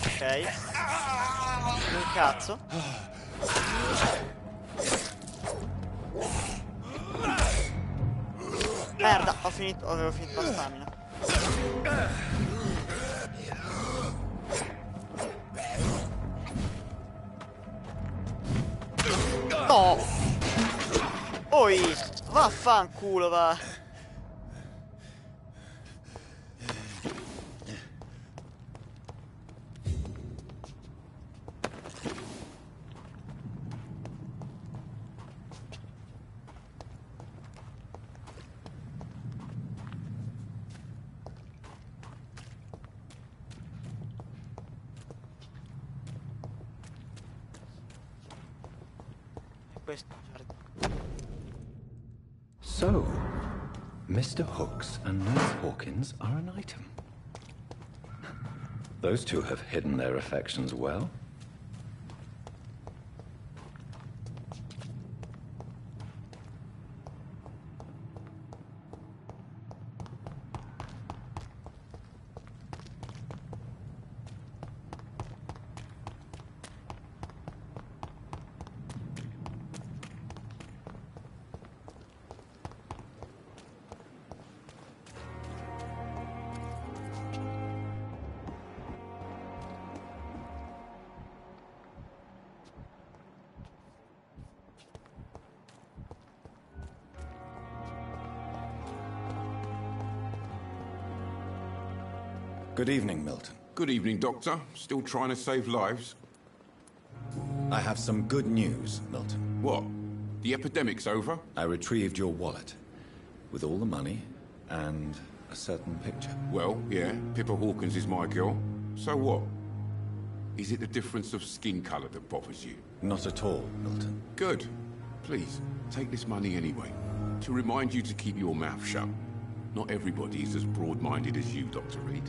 Ok. Un cazzo. Merda, avevo finito la stamina. No! Oi! Vaffanculo, va! Questo è il giardino. So, Mr. Hooks and Nurse Hawkins are an item. Those two have hidden their affections well. Good evening, Milton. Good evening, Doctor. Still trying to save lives? I have some good news, Milton. What? The epidemic's over? I retrieved your wallet, with all the money and a certain picture. Well, yeah, Pippa Hawkins is my girl. So what? Is it the difference of skin colour that bothers you? Not at all, Milton. Good. Please, take this money anyway. To remind you to keep your mouth shut. Not everybody is as broad-minded as you, Dr. Reed.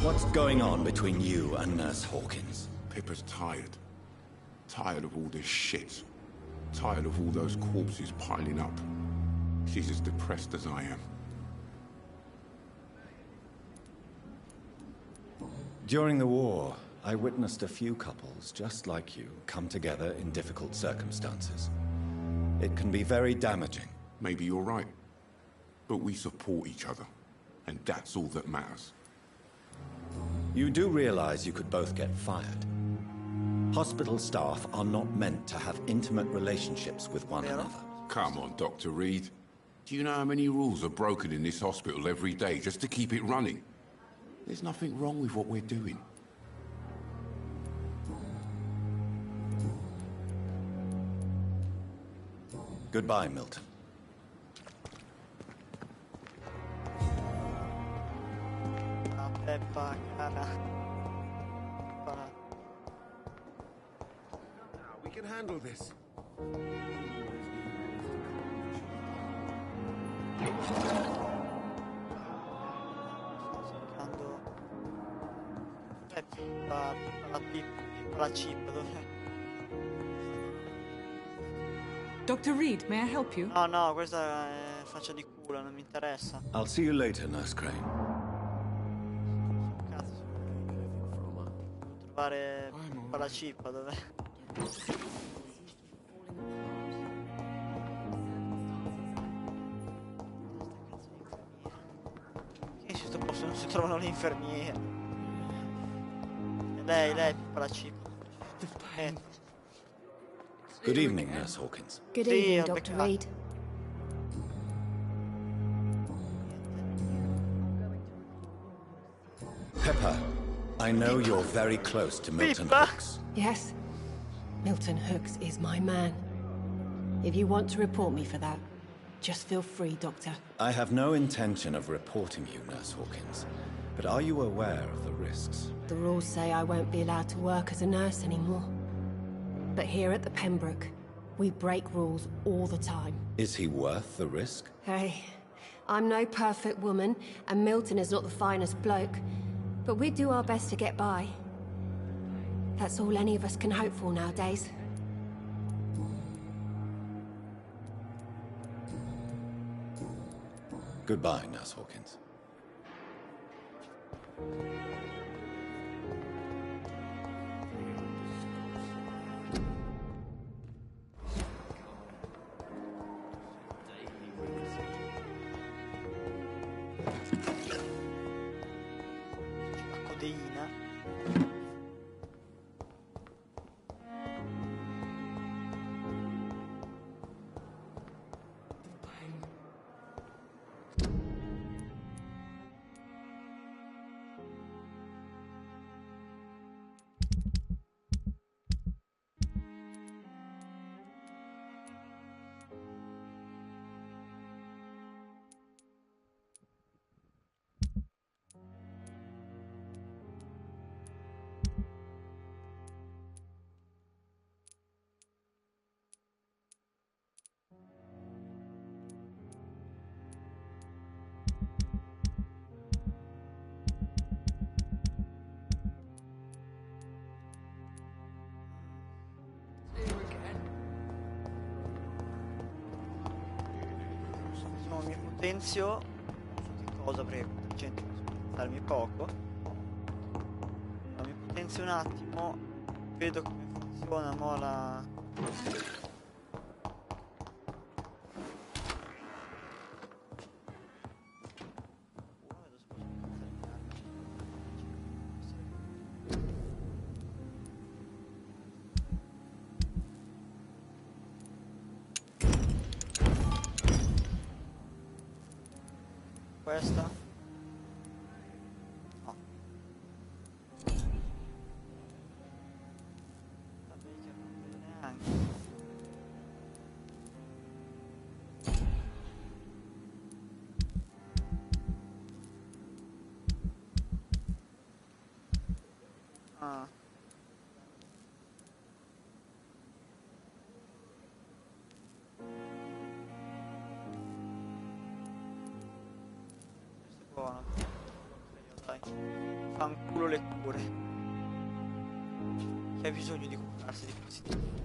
What's going on between you and Nurse Hawkins? Pippa's tired. Tired of all this shit. Tired of all those corpses piling up. She's as depressed as I am. During the war, I witnessed a few couples just like you come together in difficult circumstances. It can be very damaging. Maybe you're right. But we support each other. And that's all that matters. You do realize you could both get fired. Hospital staff are not meant to have intimate relationships with one another. Come on, Dr. Reed. Do you know how many rules are broken in this hospital every day just to keep it running? There's nothing wrong with what we're doing. Goodbye, Milton. Ah, Peppa, cara. We can handle this. Cercando... la chip, dov'è? Dr. Reed, may I help you? No, no, questa è faccia di culo, non mi interessa. I'll see you later, Nurse Crane. Cazzo. Devo trovare la chip, dov'è? Che in questo posto non si trovano le infermiere. Lei, la chip. Good evening, Nurse Hawkins. Good Sì, evening, ho Dr. beccato. Reed. Pepper, I know you're very close to Milton Pippa. Hooks. Yes, Milton Hooks is my man. If you want to report me for that, just feel free, Doctor. I have no intention of reporting you, Nurse Hawkins. But are you aware of the risks? The rules say I won't be allowed to work as a nurse anymore. But here at the Pembroke, we break rules all the time. Is he worth the risk? Hey, I'm no perfect woman, and Milton is not the finest bloke. But we do our best to get by. That's all any of us can hope for nowadays. Goodbye, Nurse Hawkins. La codeina. No, mi potenzio. Non so che cosa, perché gente potenziarmi poco. Ma mi potenzio un attimo. Vedo come funziona mo la. Questa? No. Vabbè, che non vedo neanche. Ah. Buono. Dai. Fanculo le cure. Chi ha bisogno di curarsi di questi?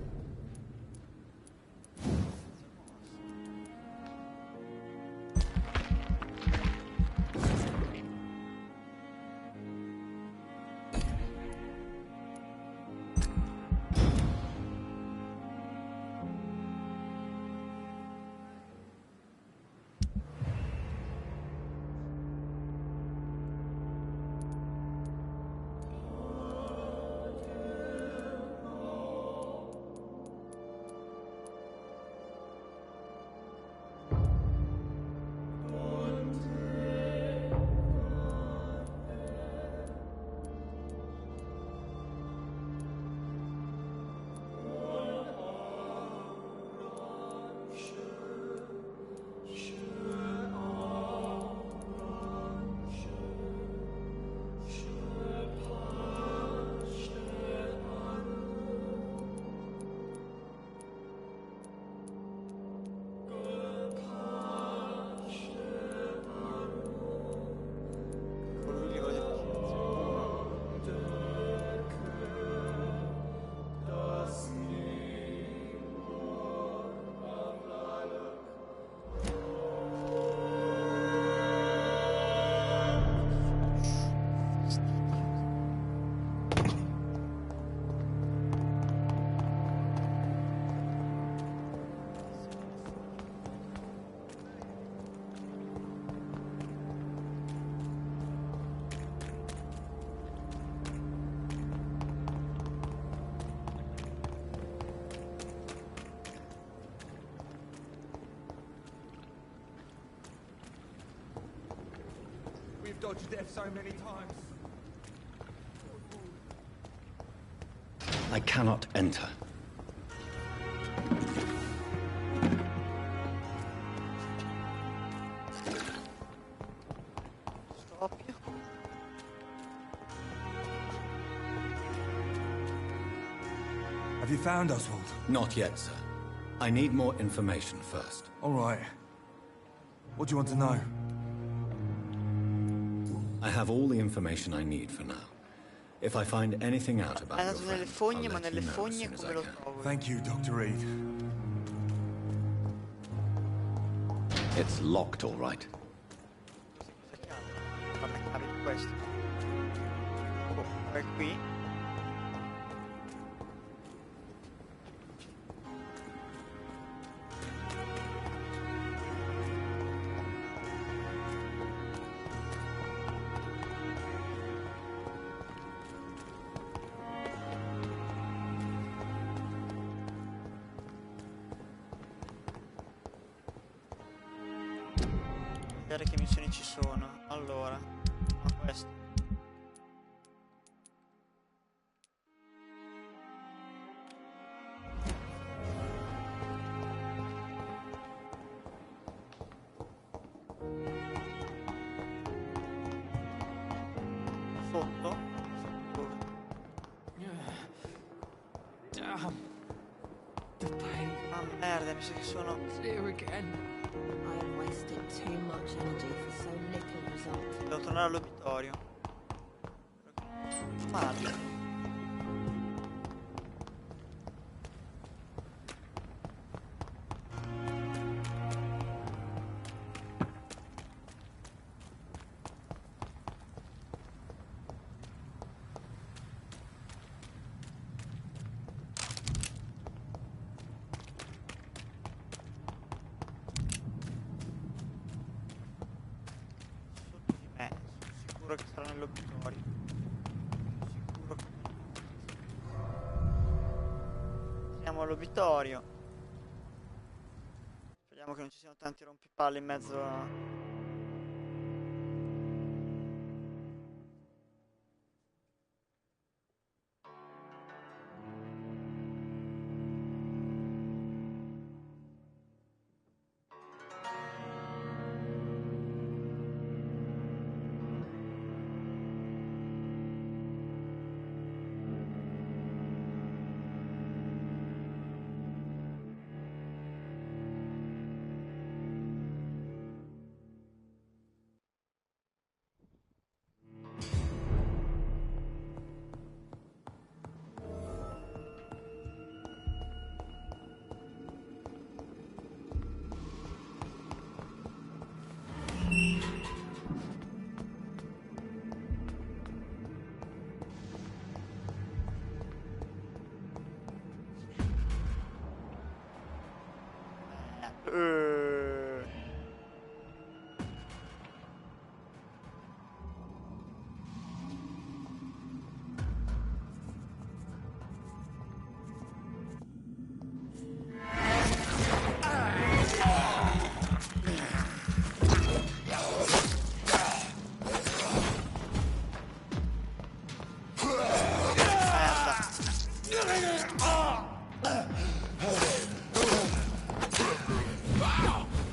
dodged death so many times. I cannot enter. Scoppio. Have you found Oswald? Not yet, sir. I need more information first. All right. What do you want to know? I have all the information I need for now. If I find anything out about È your andato nelle friend, fogne, I'll ma let nelle you know as fogne soon as come I lo can. trovo? Thank you, Dr. Reed. It's locked, all right. Questa chiave. Guarda la chiave di questo. Oh, è qui. Vedere che missioni ci sono. Allora, no, questo. Sotto. Dove? Damn. The pain. Ah merda, mi sa che sono. It's here again. I have wasted too much energy for so little result. Devo tornare all'obitorio. Male. Sicuro che sarà nell'obitorio. Sicuro che... Siamo all'obitorio. Speriamo che non ci siano tanti rompipalle in mezzo a...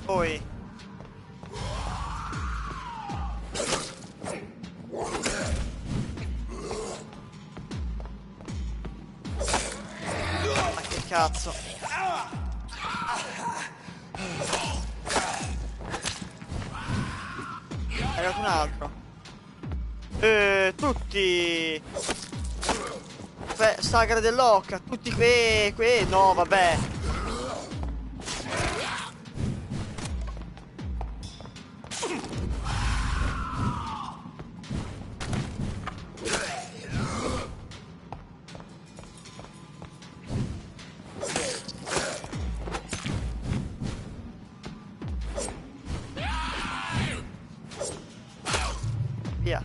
Poi ma che cazzo. È arrivato un altro. Tutti sagra dell'occa. Tutti qui. No vabbè. Via.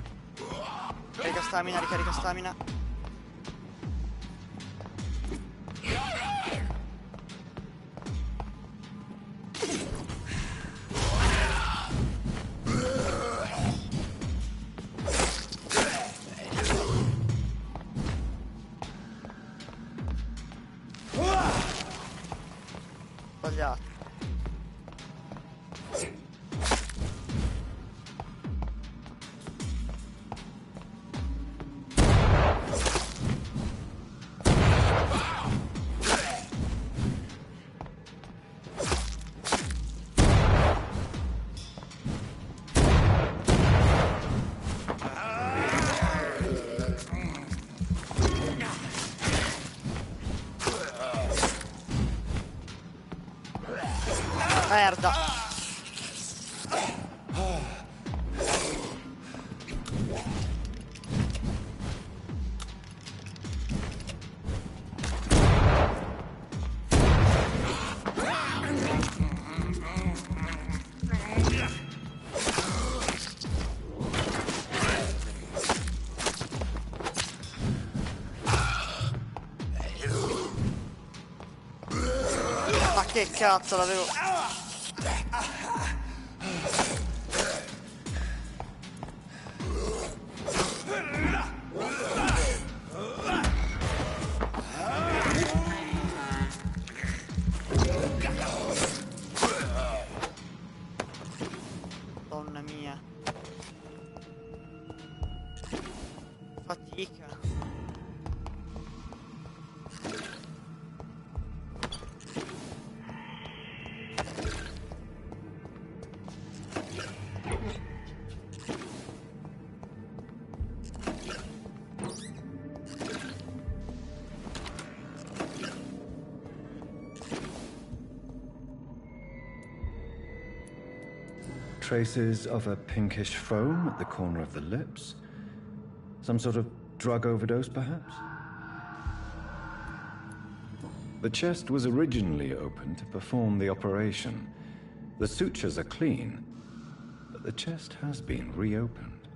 Ricarica stamina. sbagliato. Merda. Ma che cazzo l'avevo... Donna mia. Fatica. Traces of a pinkish foam at the corner of the lips. Some sort of drug overdose, perhaps? The chest was originally open to perform the operation. The sutures are clean, but the chest has been reopened.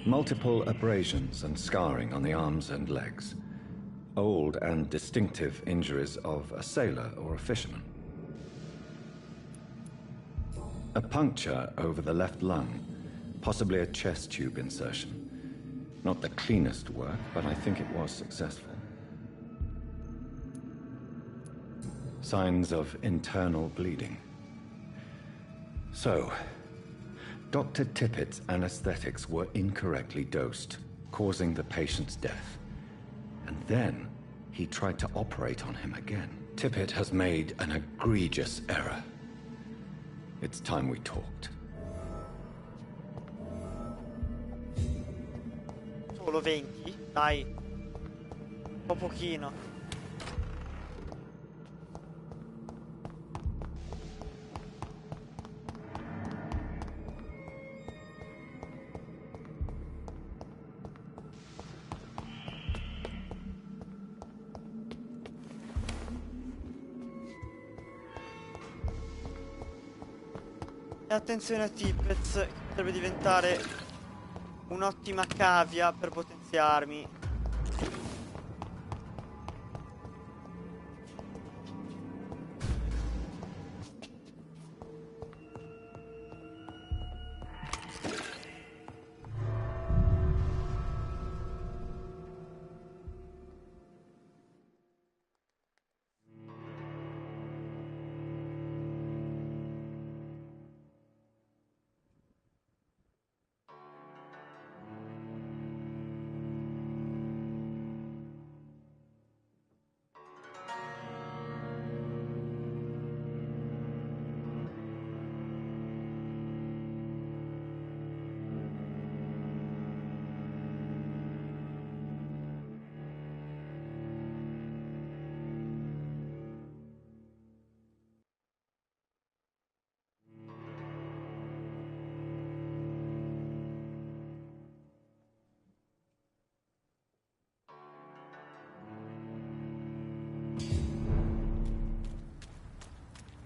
Multiple abrasions and scarring on the arms and legs. Old and distinctive injuries of a sailor or a fisherman. A puncture over the left lung, possibly a chest tube insertion. Not the cleanest work, but I think it was successful. Signs of internal bleeding. So, Dr. Tippett's anesthetics were incorrectly dosed, causing the patient's death. And then he tried to operate on him again. Tippett has made an egregious error. It's time we talked. Solo 20? Dai. Un po' pochino. E attenzione a Tippett, che potrebbe diventare un'ottima cavia per potenziarmi.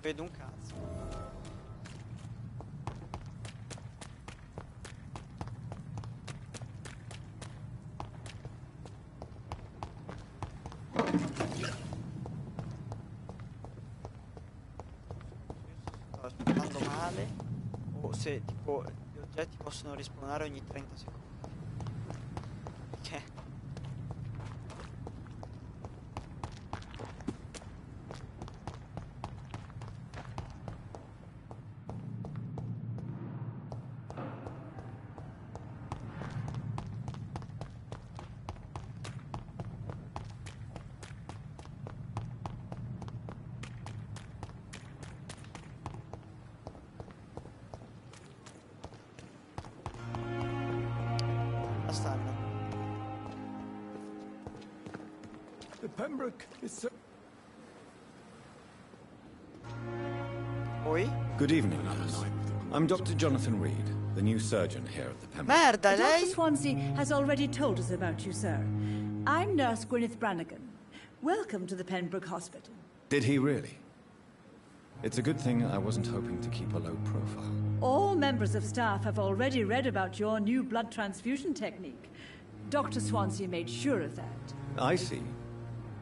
Vedo un cazzo. Sto aspettando male. O se tipo gli oggetti possono rispawnare ogni 30 secondi. Che? La stanno. The Pembroke is so... Poi? Good evening, nurse. I'm Dr. Jonathan Reed, the new surgeon here at the Pembroke. Merda, lei? Dr. Swansea has already told us about you, sir. I'm Nurse Gwyneth Brannigan. Welcome to the Pembroke Hospital. Did he really? It's a good thing I wasn't hoping to keep a low profile. All members of staff have already read about your new blood transfusion technique. Dr. Swansea made sure of that. I see.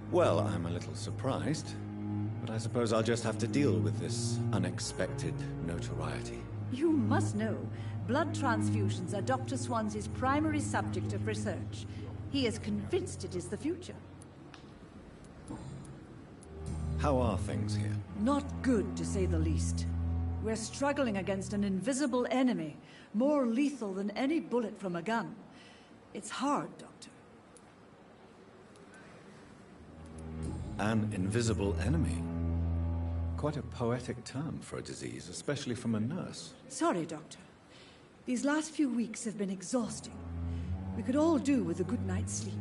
Well, I'm a little surprised, but I suppose I'll just have to deal with this unexpected notoriety. You must know, blood transfusions are Dr. Swansea's primary subject of research. He is convinced it is the future. How are things here? Not good, to say the least. We're struggling against an invisible enemy, more lethal than any bullet from a gun. It's hard, Doctor. An invisible enemy? Quite a poetic term for a disease, especially from a nurse. Sorry, Doctor. These last few weeks have been exhausting. We could all do with a good night's sleep.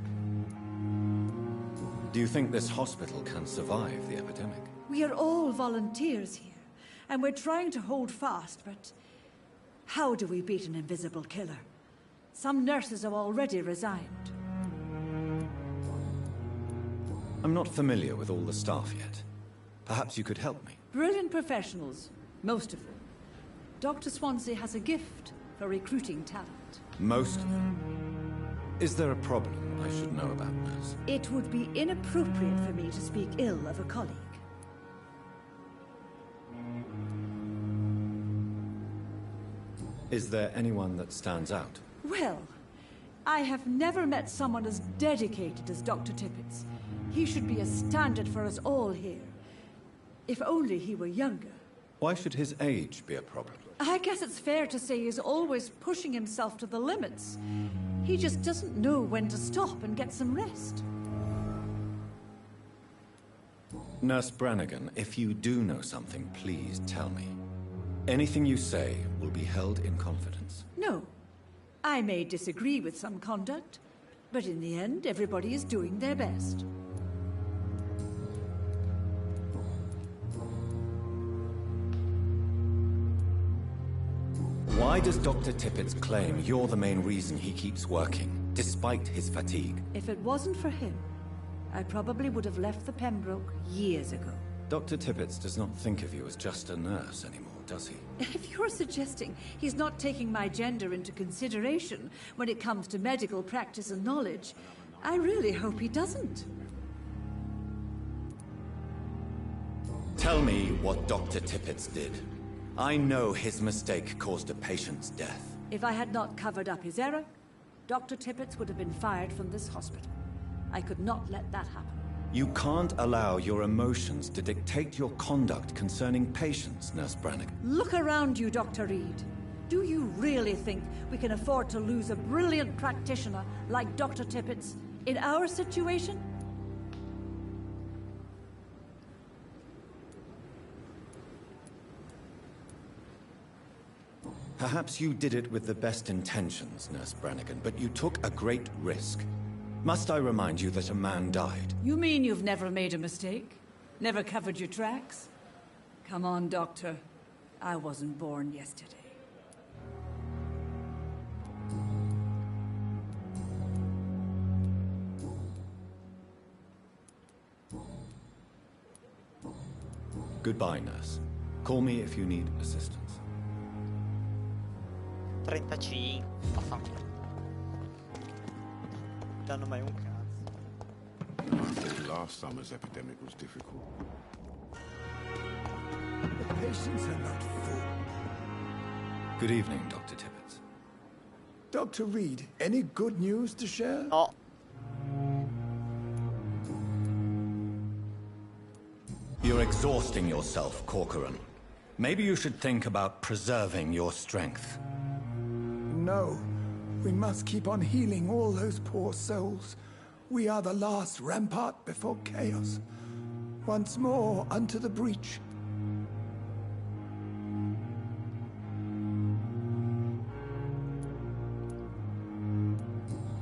Do you think this hospital can survive the epidemic? We are all volunteers here, and we're trying to hold fast, but how do we beat an invisible killer? Some nurses have already resigned. I'm not familiar with all the staff yet. Perhaps you could help me. Brilliant professionals, most of them. Dr. Swansea has a gift for recruiting talent. Most of them? Is there a problem I should know about, nurse? It would be inappropriate for me to speak ill of a colleague. Is there anyone that stands out? Well, I have never met someone as dedicated as Dr. Tippett. He should be a standard for us all here. If only he were younger. Why should his age be a problem? I guess it's fair to say he's always pushing himself to the limits. He just doesn't know when to stop and get some rest. Nurse Brannigan, if you do know something, please tell me. Anything you say will be held in confidence. No. I may disagree with some conduct, but in the end, everybody is doing their best. Why does Dr. Tippett claim you're the main reason he keeps working, despite his fatigue? If it wasn't for him, I probably would have left the Pembroke years ago. Dr. Tippett does not think of you as just a nurse anymore, does he? If you're suggesting he's not taking my gender into consideration when it comes to medical practice and knowledge, I really hope he doesn't. Tell me what Dr. Tippett did. I know his mistake caused a patient's death. If I had not covered up his error, Dr. Tippett would have been fired from this hospital. I could not let that happen. You can't allow your emotions to dictate your conduct concerning patients, Nurse Brannigan. Look around you, Dr. Reed. Do you really think we can afford to lose a brilliant practitioner like Dr. Tippett in our situation? Perhaps you did it with the best intentions, Nurse Brannigan, but you took a great risk. Must I remind you that a man died? You mean you've never made a mistake? Never covered your tracks? Come on, Doctor. I wasn't born yesterday. Goodbye, nurse. Call me if you need assistance. 35. Vaffanculo. Non danno mai un cazzo. I think last summer's epidemic was difficult. The patients are not full. Good evening, Dr. Tippett. Dr. Reed, any good news to share? No. You're exhausting yourself, Corcoran. Maybe you should think about preserving your strength. No. We must keep on healing all those poor souls. We are the last rampart before chaos. Once more unto the breach.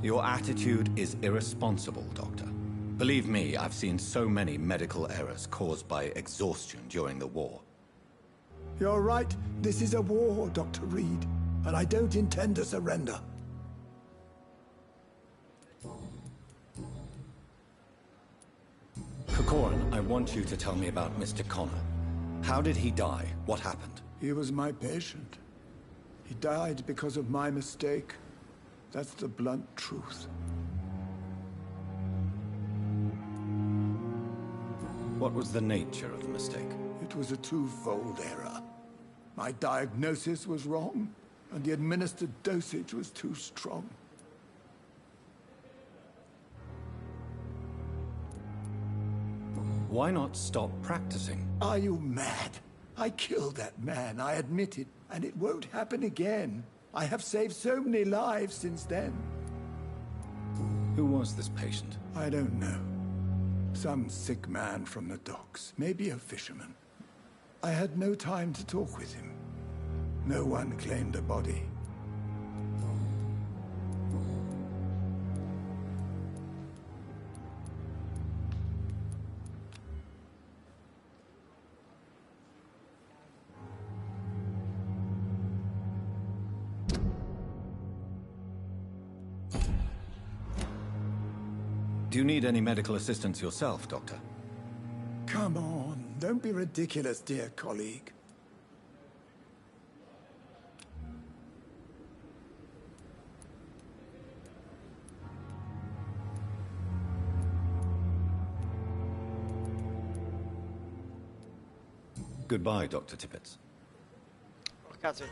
Your attitude is irresponsible, Doctor. Believe me, I've seen so many medical errors caused by exhaustion during the war. You're right. This is a war, Dr. Reed, and I don't intend to surrender. Corcoran, I want you to tell me about Mr. Connor. How did he die? What happened? He was my patient. He died because of my mistake. That's the blunt truth. What was the nature of the mistake? It was a twofold error. My diagnosis was wrong, and the administered dosage was too strong. Why not stop practicing? Are you mad? I killed that man, I admit it, and it won't happen again. I have saved so many lives since then. Who was this patient? I don't know. Some sick man from the docks, maybe a fisherman. I had no time to talk with him. No one claimed a body. Do you need any medical assistance yourself, Doctor? Come on, don't be ridiculous, dear colleague. Goodbye, Dr. Tippett. Oh, cazzo.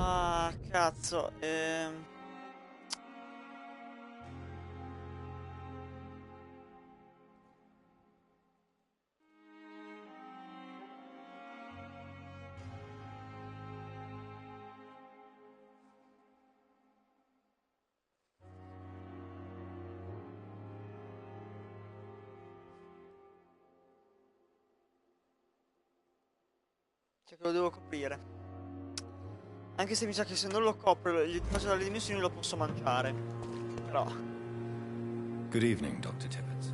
Ah, cazzo, cioè che lo devo coprire. Anche se mi sa che se non lo copro gli faccio dalle dimensioni lo posso mangiare. Però. Good evening, Dr. Tippett.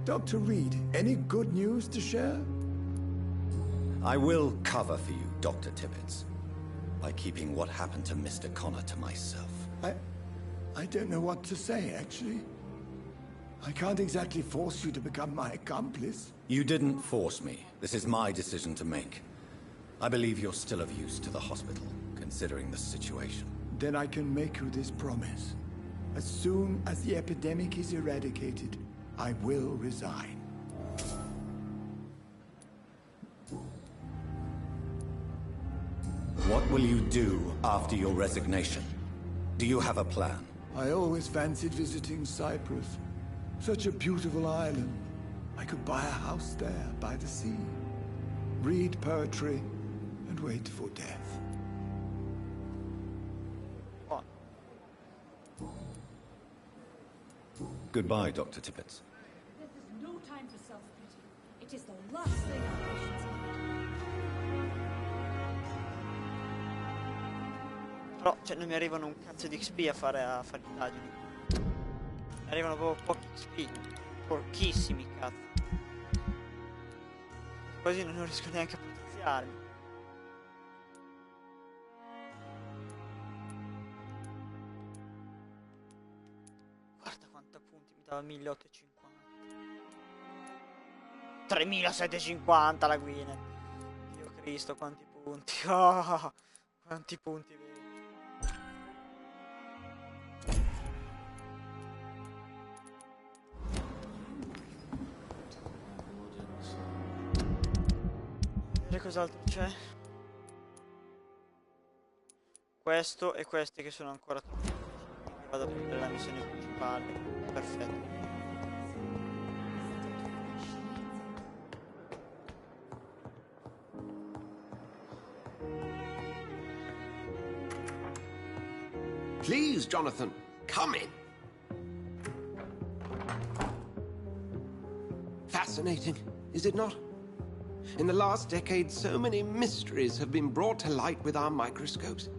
Dr. Reed, any good news to share? I will cover for you, Dr. Tippett, by keeping what happened to Mr. Connor to myself. I don't know what to say, actually. I can't exactly force you to become my accomplice. You didn't force me. This is my decision to make. I believe you're still of use to the hospital, considering the situation. Then I can make you this promise. As soon as the epidemic is eradicated, I will resign. What will you do after your resignation? Do you have a plan? I always fancied visiting Cyprus. Such a beautiful island. I could buy a house there by the sea, read poetry, and wait for death. What? Goodbye, Dr. Tippett. This is no time for self-pity. It is the last thing our patients need. Però, cioè, non mi arrivano un cazzo di XP a fare indagini. Mi arrivano proprio pochi XP. Pochissimi, cazzo. Quasi non riesco neanche a potenziarmi. Guarda quanto punti mi dava 1850. 3750 la Gwyneth. Dio Cristo, quanti punti. Oh, quanti punti vedi. Vedere cos'altro c'è. Questo e questi che sono ancora troppo. Vado a prendere la missione principale. Perfetto. Please, Jonathan, come in. Fascinating, is it not? In the last decade, so many mysteries have been brought to light with our microscopes.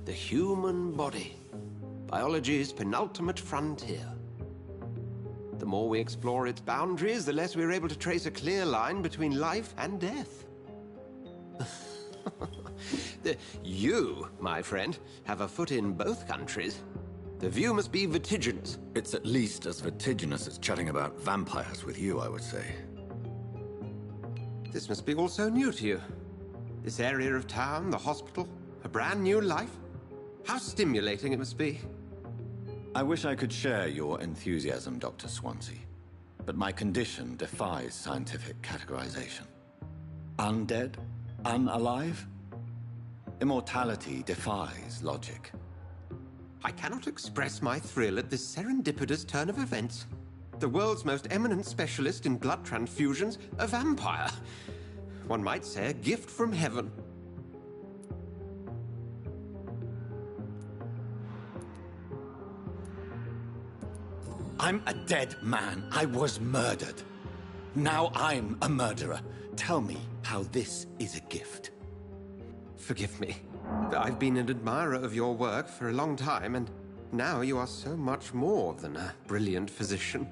The human body, biology's penultimate frontier. The more we explore its boundaries, the less we're able to trace a clear line between life and death. You, my friend, have a foot in both countries. The view must be vertiginous. It's at least as vertiginous as chatting about vampires with you, I would say. This must be all so new to you. This area of town, the hospital, a brand new life. How stimulating it must be. I wish I could share your enthusiasm, Dr. Swansea, but my condition defies scientific categorization. Undead? Unalive? Immortality defies logic. I cannot express my thrill at this serendipitous turn of events. The world's most eminent specialist in blood transfusions, a vampire. One might say a gift from heaven. I'm a dead man. I was murdered. Now I'm a murderer. Tell me how this is a gift. Forgive me. I've been an admirer of your work for a long time, and now you are so much more than a brilliant physician.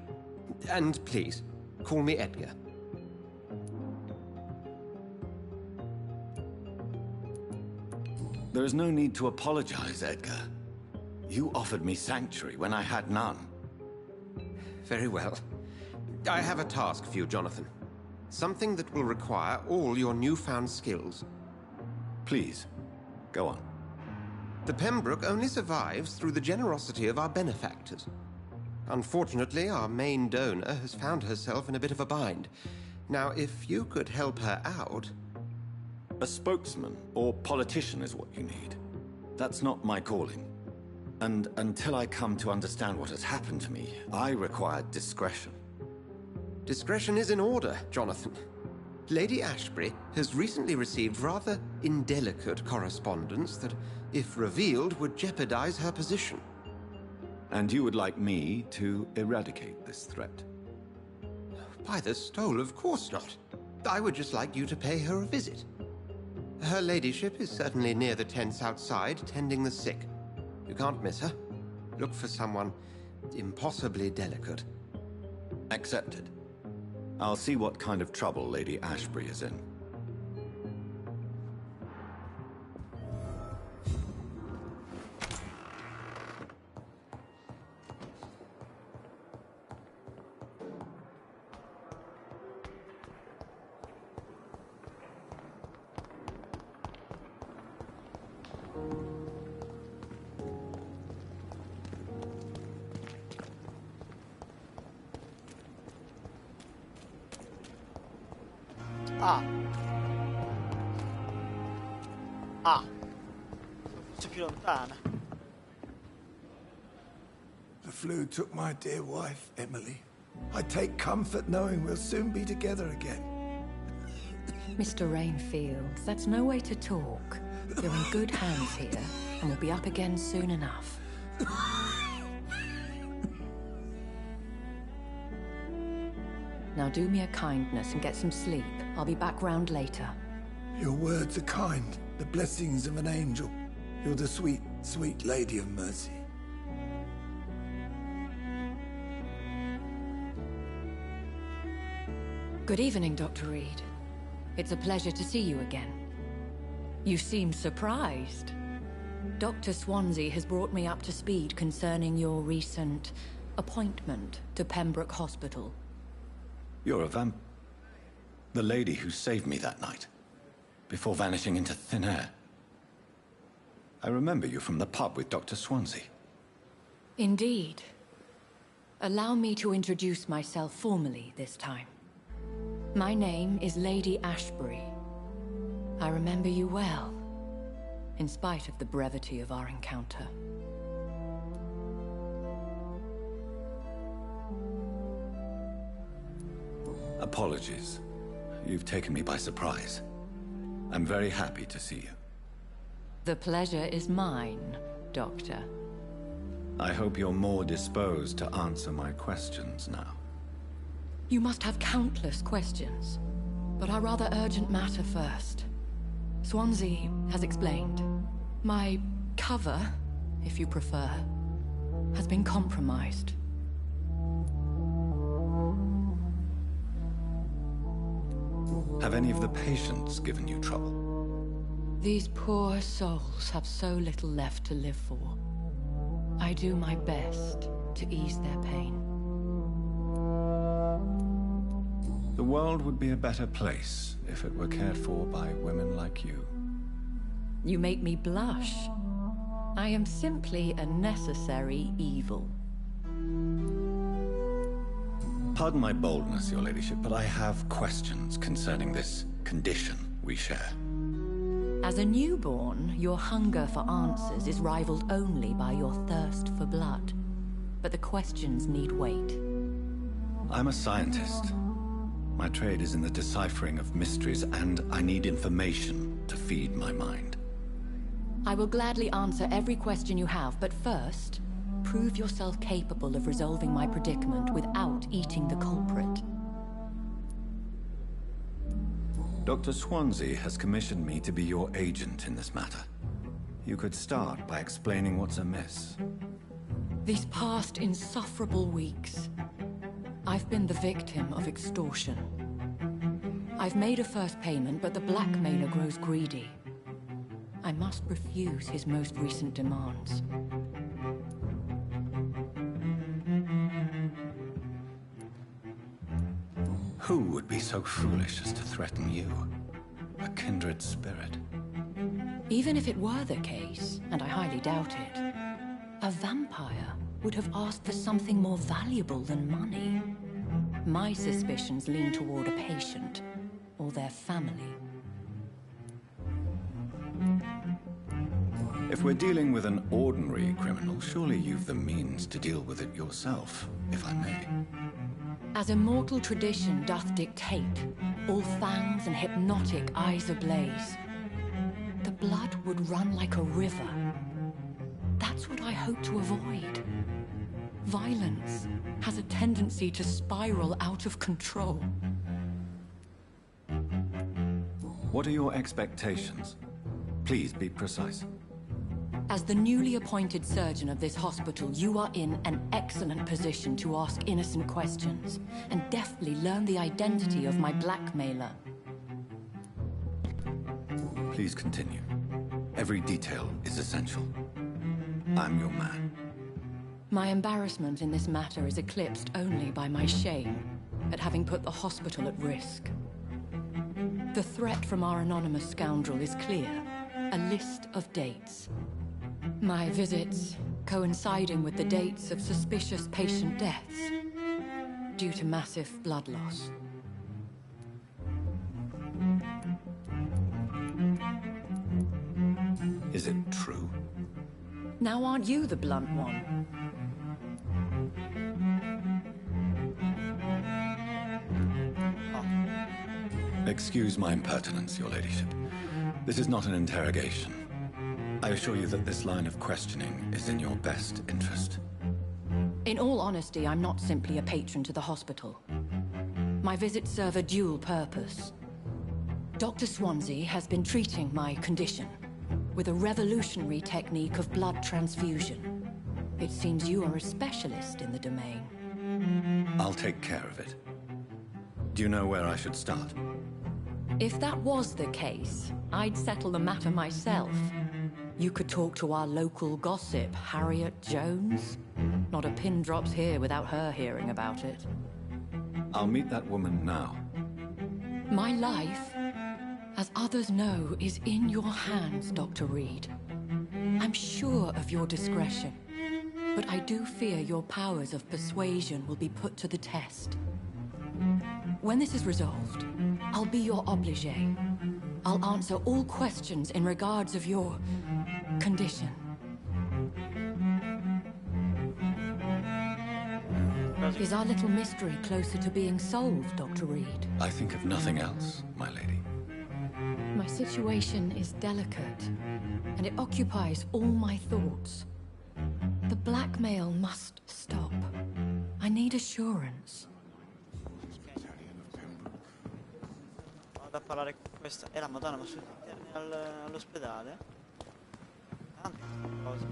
And please, call me Edgar. There is no need to apologize, Edgar. You offered me sanctuary when I had none. Very well. I have a task for you, Jonathan. Something that will require all your newfound skills. Please, go on. The Pembroke only survives through the generosity of our benefactors. Unfortunately, our main donor has found herself in a bit of a bind. Now, if you could help her out... A spokesman or politician is what you need. That's not my calling. And until I come to understand what has happened to me, I require discretion. Discretion is in order, Jonathan. Lady Ashbury has recently received rather indelicate correspondence that, if revealed, would jeopardize her position. And you would like me to eradicate this threat? By the stole, of course not. I would just like you to pay her a visit. Her ladyship is certainly near the tents outside, tending the sick. You can't miss her. Look for someone impossibly delicate. Accepted. I'll see what kind of trouble Lady Ashbury is in. Forse più lontana. The flu took my dear wife, Emily. I take comfort knowing we'll soon be together again. Mr. Rainfield, that's no way to talk. You're in good hands here, and we'll be up again soon enough. Now do me a kindness and get some sleep. I'll be back round later. Your words are kind, the blessings of an angel. You're the sweet, sweet Lady of Mercy. Good evening, Dr. Reed. It's a pleasure to see you again. You seem surprised. Dr. Swansea has brought me up to speed concerning your recent appointment to Pembroke Hospital. You're a the lady who saved me that night, before vanishing into thin air. I remember you from the pub with Dr. Swansea. Indeed. Allow me to introduce myself formally this time. My name is Lady Ashbury. I remember you well, in spite of the brevity of our encounter. Apologies. You've taken me by surprise. I'm very happy to see you. The pleasure is mine, Doctor. I hope you're more disposed to answer my questions now. You must have countless questions, but our rather urgent matter first. Swansea has explained. My cover, if you prefer, has been compromised. Have any of the patients given you trouble? These poor souls have so little left to live for. I do my best to ease their pain. The world would be a better place if it were cared for by women like you. You make me blush. I am simply a necessary evil. Pardon my boldness, your ladyship, but I have questions concerning this condition we share. As a newborn, your hunger for answers is rivaled only by your thirst for blood. But the questions need wait. I'm a scientist. My trade is in the deciphering of mysteries, and I need information to feed my mind. I will gladly answer every question you have, but first, prove yourself capable of resolving my predicament without eating the culprit. Dr. Swansea has commissioned me to be your agent in this matter. You could start by explaining what's amiss. These past insufferable weeks, I've been the victim of extortion. I've made a first payment, but the blackmailer grows greedy. I must refuse his most recent demands. Who would be so foolish as to threaten you? A kindred spirit. Even if it were the case, and I highly doubt it, a vampire would have asked for something more valuable than money. My suspicions lean toward a patient, or their family. If we're dealing with an ordinary criminal, surely you've the means to deal with it yourself, if I may. As immortal tradition doth dictate, all fangs and hypnotic eyes ablaze, the blood would run like a river. That's what I hope to avoid. Violence has a tendency to spiral out of control. What are your expectations? Please be precise. As the newly appointed surgeon of this hospital, you are in an excellent position to ask innocent questions and deftly learn the identity of my blackmailer. Please continue. Every detail is essential. I'm your man. My embarrassment in this matter is eclipsed only by my shame at having put the hospital at risk. The threat from our anonymous scoundrel is clear. A list of dates. My visits coinciding with the dates of suspicious patient deaths due to massive blood loss. Is it true? Now aren't you the blunt one? Excuse my impertinence, your ladyship. This is not an interrogation. I assure you that this line of questioning is in your best interest. In all honesty, I'm not simply a patron to the hospital. My visits serve a dual purpose. Dr. Swansea has been treating my condition with a revolutionary technique of blood transfusion. It seems you are a specialist in the domain. I'll take care of it. Do you know where I should start? If that was the case, I'd settle the matter myself. You could talk to our local gossip, Harriet Jones. Not a pin drops here without her hearing about it. I'll meet that woman now. My life, as others know, is in your hands, Dr. Reed. I'm sure of your discretion, but I do fear your powers of persuasion will be put to the test. When this is resolved, I'll be your obligé. I'll answer all questions in regards of your condition. Is our little mystery closer to being solved, Dr. Reed? I think of nothing else, my lady. My situation is delicate, and it occupies all my thoughts. The blackmail must stop. I need assurance. Vado a parlare con questa. La Madonna, ma sono interni all'ospedale? Tante cose.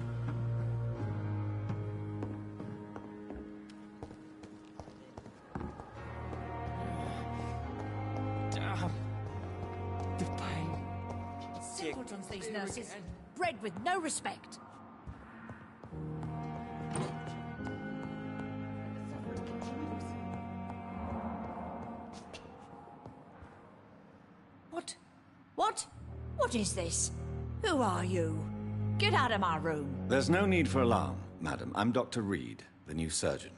The pain. Simpletons, these nurses. Bred with no respect. What is this? Who are you? Get out of my room. There's no need for alarm, madam. I'm Dr. Reed, the new surgeon.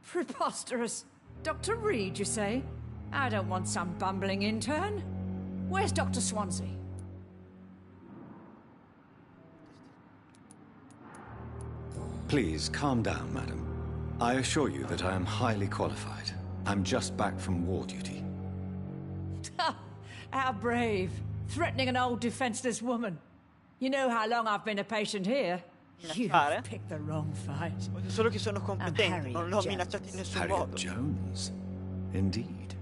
Preposterous. Dr. Reed, you say? I don't want some bumbling intern. Where's Dr. Swansea? Please, calm down, madam. I assure you that I am highly qualified. I'm just back from war duty. How brave. Threatening an old defenseless woman. You know how long I've been a patient here? You've picked the wrong fight. Solo che sono competenti, non l'ho minacciato in nessun Harriet modo. Jones? Indeed.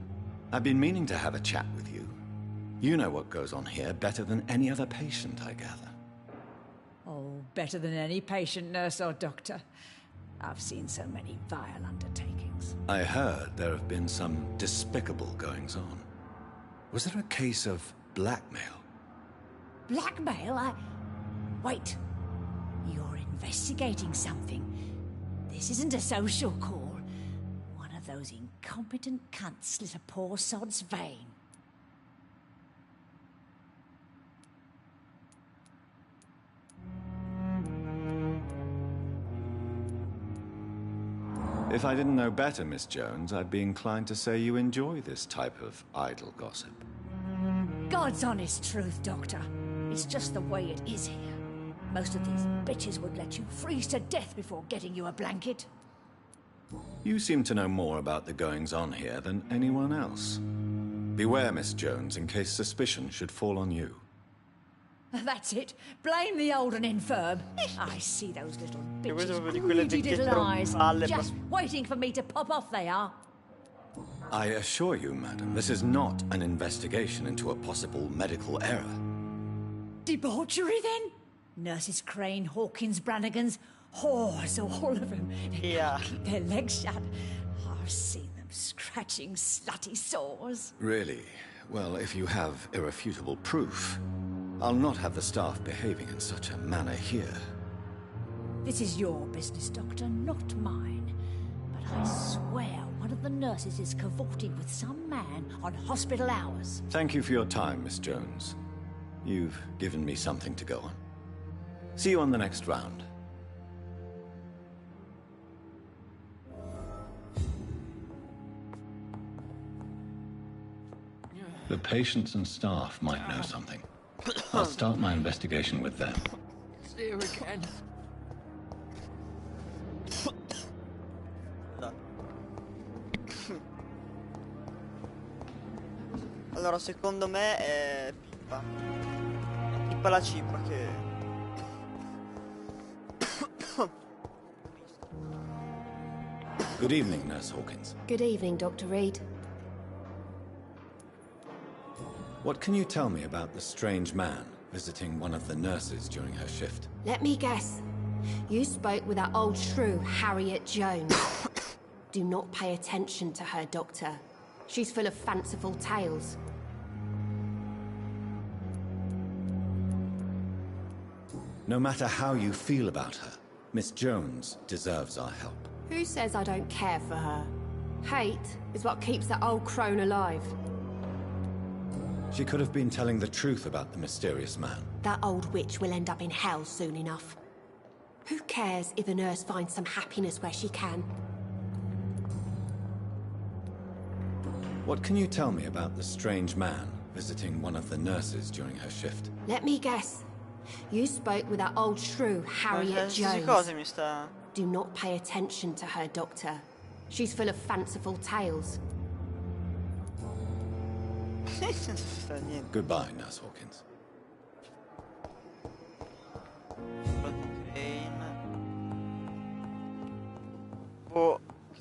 I've been meaning to have a chat with you. You know what goes on here better than any other patient, I gather. Oh, better than any patient, nurse or doctor. I've seen so many vile undertakings. I heard there have been some despicable goings-on. Was there a case of blackmail? Blackmail? Wait. You're investigating something. This isn't a social call. One of those incompetent cunts slit a poor sod's vein. If I didn't know better, Miss Jones, I'd be inclined to say you enjoy this type of idle gossip. God's honest truth, Doctor. It's just the way it is here. Most of these bitches would let you freeze to death before getting you a blanket. You seem to know more about the goings-on here than anyone else. Beware, Miss Jones, in case suspicion should fall on you. That's it. Blame the old and infirm. I see those little bitches, di quelle greedy vecchiette little eyes, palle, just waiting for me to pop off they are. I assure you, madam, this is not an investigation into a possible medical error. Debauchery, then? Nurses Crane, Hawkins, Brannigans, whores, all of them. They can't keep their legs shut. I've seen them scratching slutty sores. Really? Well, if you have irrefutable proof, I'll not have the staff behaving in such a manner here. This is your business, Doctor, not mine. But I swear one of the nurses is cavorting with some man on hospital hours. Thank you for your time, Miss Jones. You've given me something to go on. See you on the next round. The patients and staff might know something. I'll start my investigation with them. It's here again. Allora, secondo me è Pippa. È Pippa la cippa che... Good evening, Nurse Hawkins. Good evening, Dr. Reed. What can you tell me about the strange man visiting one of the nurses during her shift? Let me guess. You spoke with that old shrew, Harriet Jones. Do not pay attention to her, Doctor. She's full of fanciful tales. No matter how you feel about her, Miss Jones deserves our help. Who says I don't care for her? Hate is what keeps that old crone alive. She could have been telling the truth about the mysterious man. That old witch will end up in hell soon enough. Who cares if a nurse finds some happiness where she can? What can you tell me about the strange man visiting one of the nurses during her shift? Let me guess. You spoke with that old shrew, Harriet Jones. Cose mi sta... Do not pay attention to her, Doctor. She's full of fanciful tales. Goodbye, Nurse Hawkins.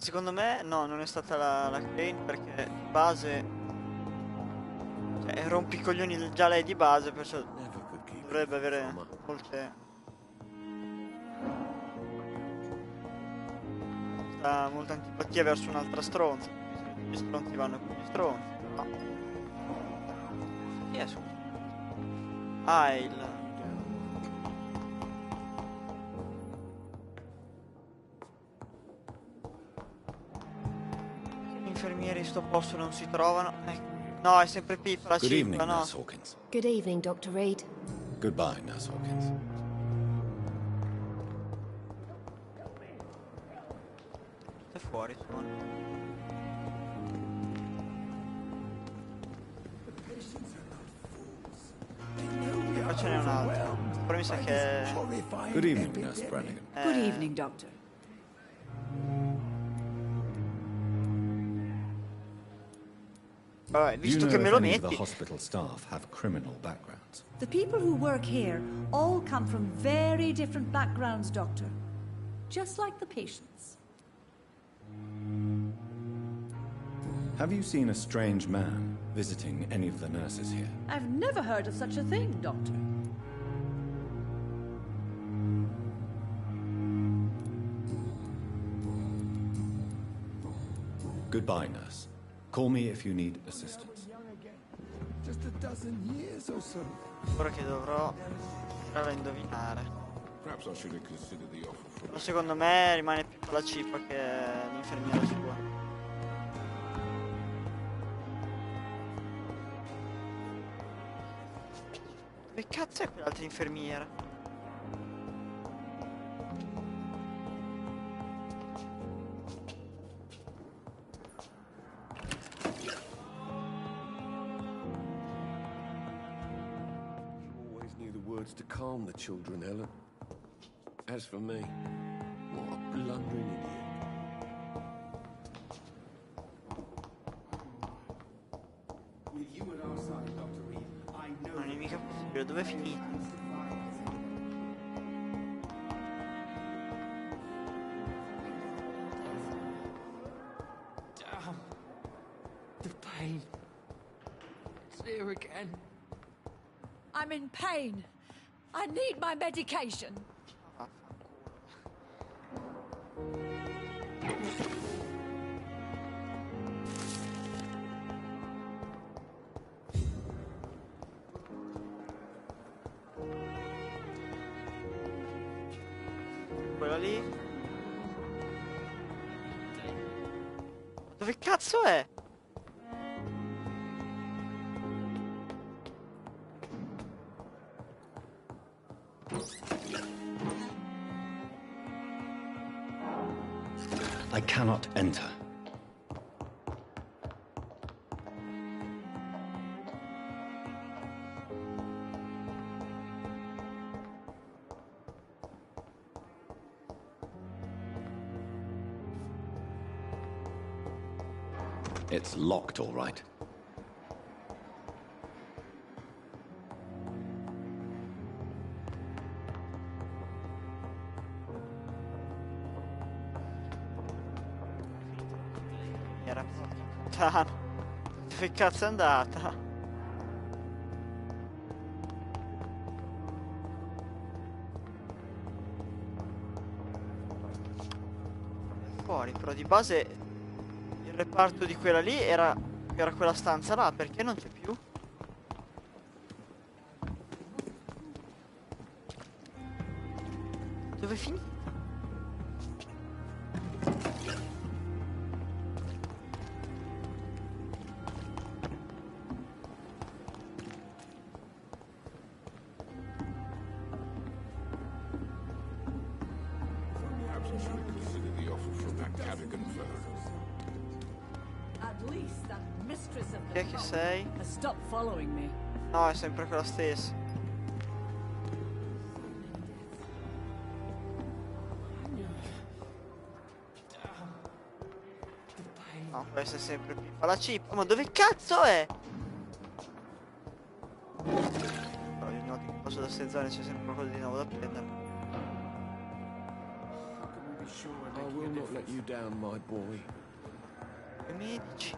secondo me no, non è stata la Crane perché di base, cioè, rompi i coglioni già lei di base, perciò dovrebbe avere molta antipatia verso un'altra stronza. Gli stronzi vanno con gli stronzi, però. Chi è su? Ah, gli infermieri in sto posto non si trovano. No, è sempre Pippa, la Good cippa, evening, no? Nurse Hawkins. Good evening, Dr. Reed. Goodbye, Nurse Hawkins. È fuori, sono. Qua ce n'è un altro. Però mi sa che... Good evening, Nurse Brannigan. Good evening, Doctor. Vabbè, visto Do you che know me if lo any of the metti... hospital staff have criminal backgrounds? The people who work here all come from very different backgrounds, Doctor. Just like the patients. Have you seen a strange man visiting any of the nurses here? I've never heard of such a thing, Doctor. Goodbye, nurse. Call me if you need assistance. Just a dozen years or so. Ora che dovrò provare a indovinare. Perhaps I should have considered the offer from... Però secondo me rimane più con la cippa che l'infermiera sua. Dove cazzo è quell'altra infermiera? Always knew the words to calm the children, Ellen. As for me, what a blundering idiot. With you at our side, Dr. Reed, I know... Non è mica possibile, dove è finita? Damn. The pain. It's here again. I'm in pain. I need my medication. Quella lì? Dove cazzo è? I cannot enter. It's locked, all right. Era puttana. Dove cazzo è andata? Fuori, però di base il reparto di quella lì era quella stanza là, perché non c'è più? Dove è finita? Perhaps I should have considered the offer from that Cadogan firm. At least that mistress of Chi the è che cult sei? has stopped following me. No, è sempre quella stessa. No, questa è sempre Pippa la chip. Ma dove cazzo è? Però io noto che passo da queste zone c'è sempre qualcosa di nuovo da prendere. I will not let you down, my boy. I medici.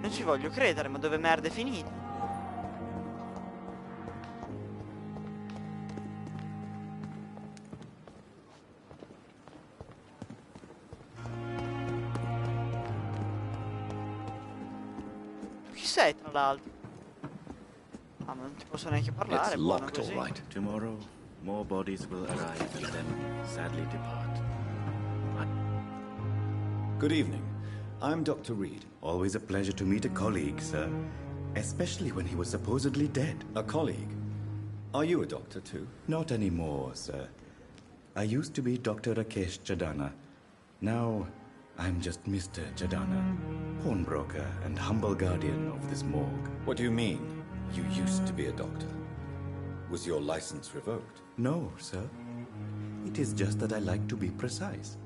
Non ci voglio credere, ma dove merda è finita? Chi sei, tra l'altro? Ah, ma non ti posso neanche parlare, It's buono locked, all così. right. Tomorrow, more bodies will arrive and then sadly depart. Good evening. I'm Dr. Reed. Always a pleasure to meet a colleague, sir. Especially when he was supposedly dead. A colleague? Are you a doctor too? Not anymore, sir. I used to be Dr. Rakesh Chadana. Now, I'm just Mr. Chadana, pawnbroker and humble guardian of this morgue. What do you mean, you used to be a doctor? Was your license revoked? No, sir. It is just that I like to be precise.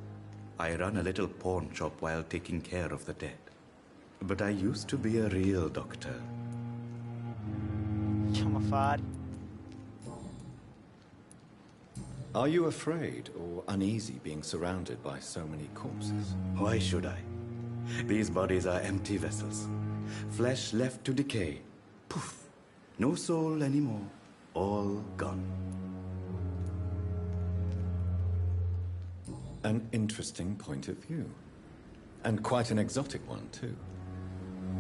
I run a little pawn shop while taking care of the dead. But I used to be a real doctor. Facciamo affari. Are you afraid or uneasy being surrounded by so many corpses? Why should I? These bodies are empty vessels. Flesh left to decay. Poof. No soul anymore. All gone. An interesting point of view. And quite an exotic one, too.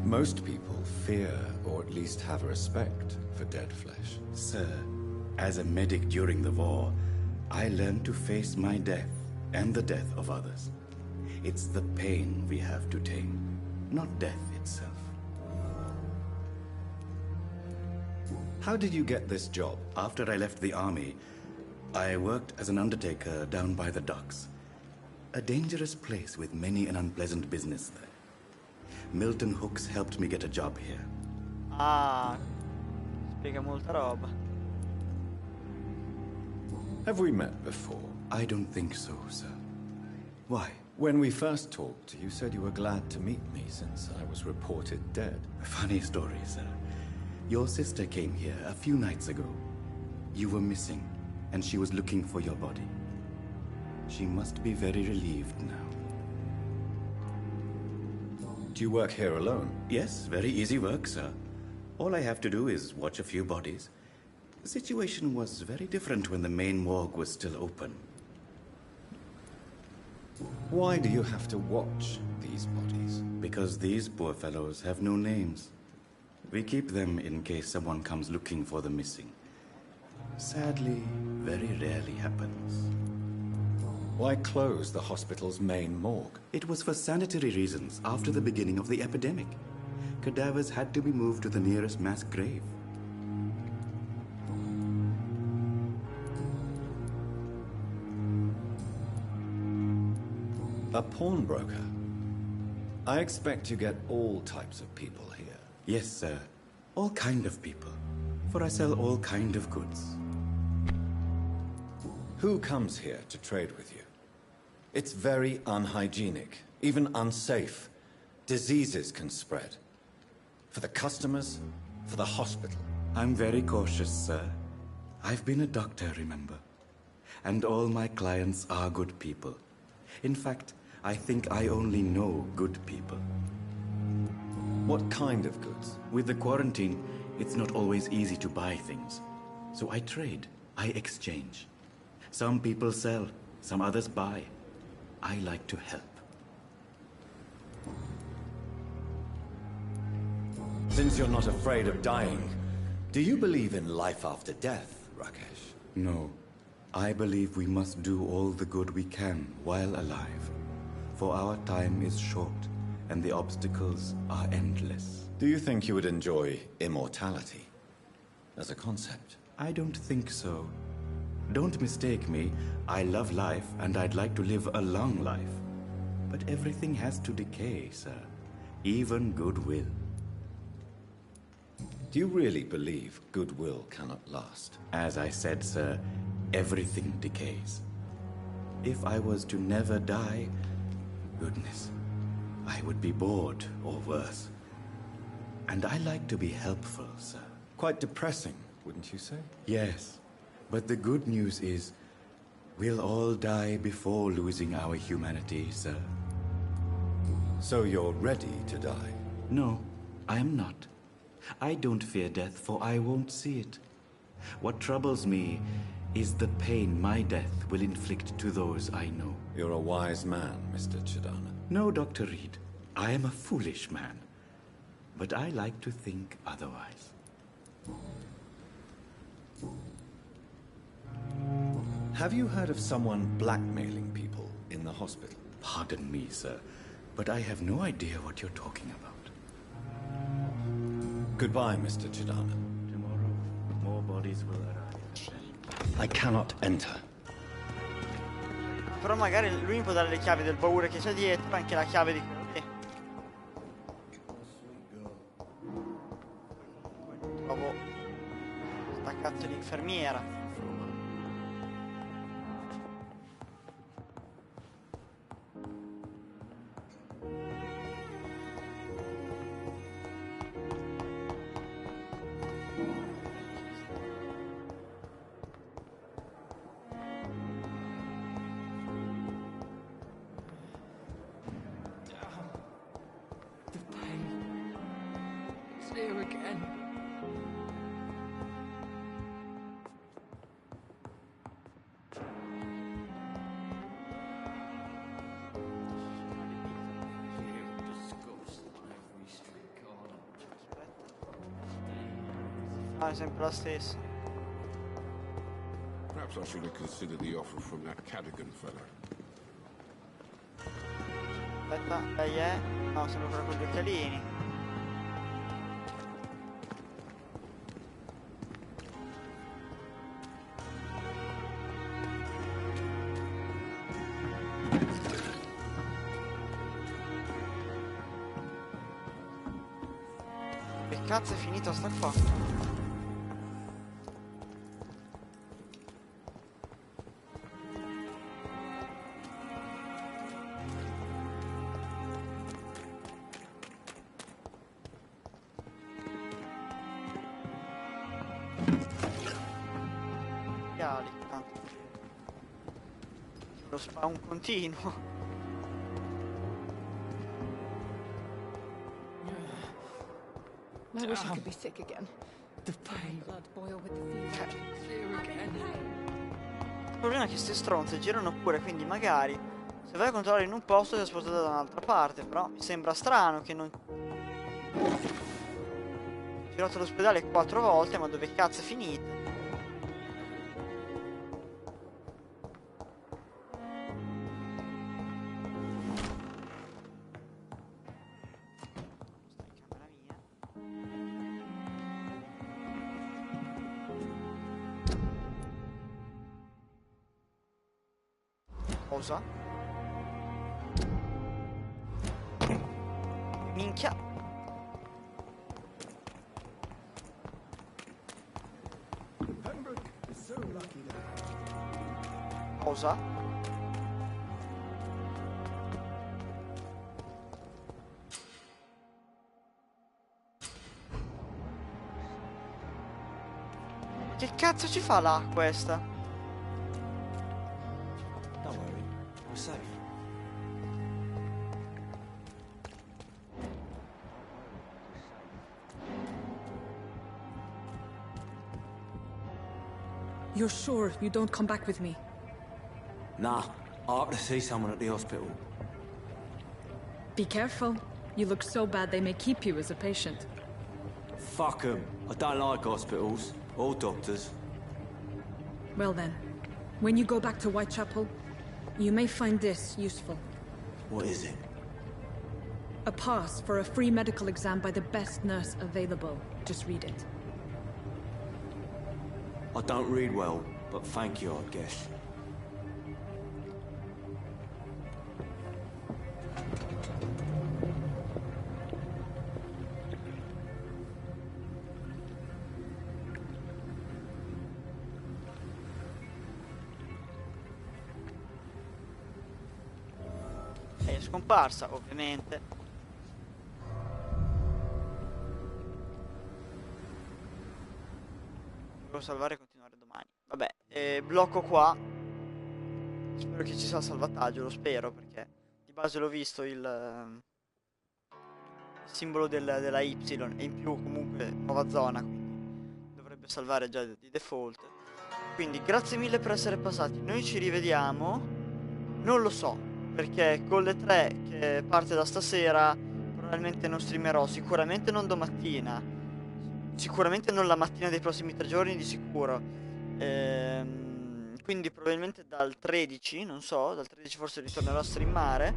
Most people fear, or at least have respect, for dead flesh. Sir, as a medic during the war, I learned to face my death and the death of others. It's the pain we have to tame, not death itself. How did you get this job? After I left the army, I worked as an undertaker down by the docks. A dangerous place with many an unpleasant business there. Milton Hooks helped me get a job here. Ah, spiega molta roba. Have we met before? I don't think so, sir. Why? When we first talked, you said you were glad to meet me since I was reported dead. A funny story, sir. Your sister came here a few nights ago. You were missing, and she was looking for your body. She must be very relieved now. Do you work here alone? Yes, very easy work, sir. All I have to do is watch a few bodies. The situation was very different when the main morgue was still open. Why do you have to watch these bodies? Because these poor fellows have no names. We keep them in case someone comes looking for the missing. Sadly, very rarely happens. Why close the hospital's main morgue? It was for sanitary reasons after the beginning of the epidemic. Cadavers had to be moved to the nearest mass grave. A pawnbroker? I expect you get all types of people here. Yes, sir. All kind of people. For I sell all kind of goods. Who comes here to trade with you? It's very unhygienic, even unsafe. Diseases can spread. For the customers, for the hospital. I'm very cautious, sir. I've been a doctor, remember? And all my clients are good people. In fact, I think I only know good people. What kind of goods? With the quarantine, it's not always easy to buy things. So I trade, I exchange. Some people sell, some others buy. I like to help. Since you're not afraid of dying, do you believe in life after death, Rakesh? No. I believe we must do all the good we can while alive. For our time is short, and the obstacles are endless. Do you think you would enjoy immortality as a concept? I don't think so. Don't mistake me. I love life, and I'd like to live a long life. But everything has to decay, sir. Even goodwill. Do you really believe goodwill cannot last? As I said, sir, everything decays. If I was to never die, goodness, I would be bored or worse. And I like to be helpful, sir. Quite depressing, wouldn't you say? Yes, but the good news is we'll all die before losing our humanity, sir. So you're ready to die? No, I am not. I don't fear death, for I won't see it. What troubles me is the pain my death will inflict to those I know. You're a wise man, Mr. Chidana. No, Dr. Reed. I am a foolish man. But I like to think otherwise. Have you heard of someone blackmailing people in the hospital? Pardon me, sir, but I have no idea what you're talking about. Goodbye, Mr. Chidana. Tomorrow, more bodies will arrive. I cannot enter. Però magari lui mi può dare le chiavi del baule che c'è dietro, anche la chiave di quello lì. Trovo sta cazzo di infermiera. Here again. Ah, è sempre la stessa. Perhaps I should have considered the offer from that Cadigan fella. Aspetta, lei è? No, sembra quella con gli occhialini. Che cazzo è finita sta qua? Lo spawn continuo. I wish I could be sick again. The pain. Blood boil with the fever. Here again. Il problema è che queste stronze girano pure, quindi magari se vai a controllare in un posto si è spostata da un'altra parte, però mi sembra strano che non... Ho girato l'ospedale 4 volte, ma dove cazzo è finita? Cosa? Minchia. Cosa? Che cazzo ci fa là questa? Safe. You're sure you don't come back with me? Nah, I have to see someone at the hospital. Be careful. You look so bad they may keep you as a patient. Fuck 'em. I don't like hospitals or doctors. Well then, when you go back to Whitechapel, you may find this useful. What is it? A pass for a free medical exam by the best nurse available. Just read it. I don't read well, but thank you, I guess. scomparsa, ovviamente. Devo salvare e continuare domani. Vabbè, blocco qua. Spero che ci sia il salvataggio, lo spero, perché di base l'ho visto il simbolo della Y, e in più comunque nuova zona, quindi dovrebbe salvare già di default. Quindi grazie mille per essere passati, noi ci rivediamo, non lo so, perché con le 3 che parte da stasera probabilmente non streamerò, sicuramente non domattina, sicuramente non la mattina dei prossimi 3 giorni di sicuro. Quindi probabilmente dal 13, non so, dal 13 forse ritornerò a streamare,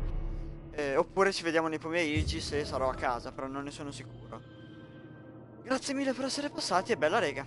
oppure ci vediamo nei pomeriggi se sarò a casa, però non ne sono sicuro. Grazie mille per essere passati e bella rega.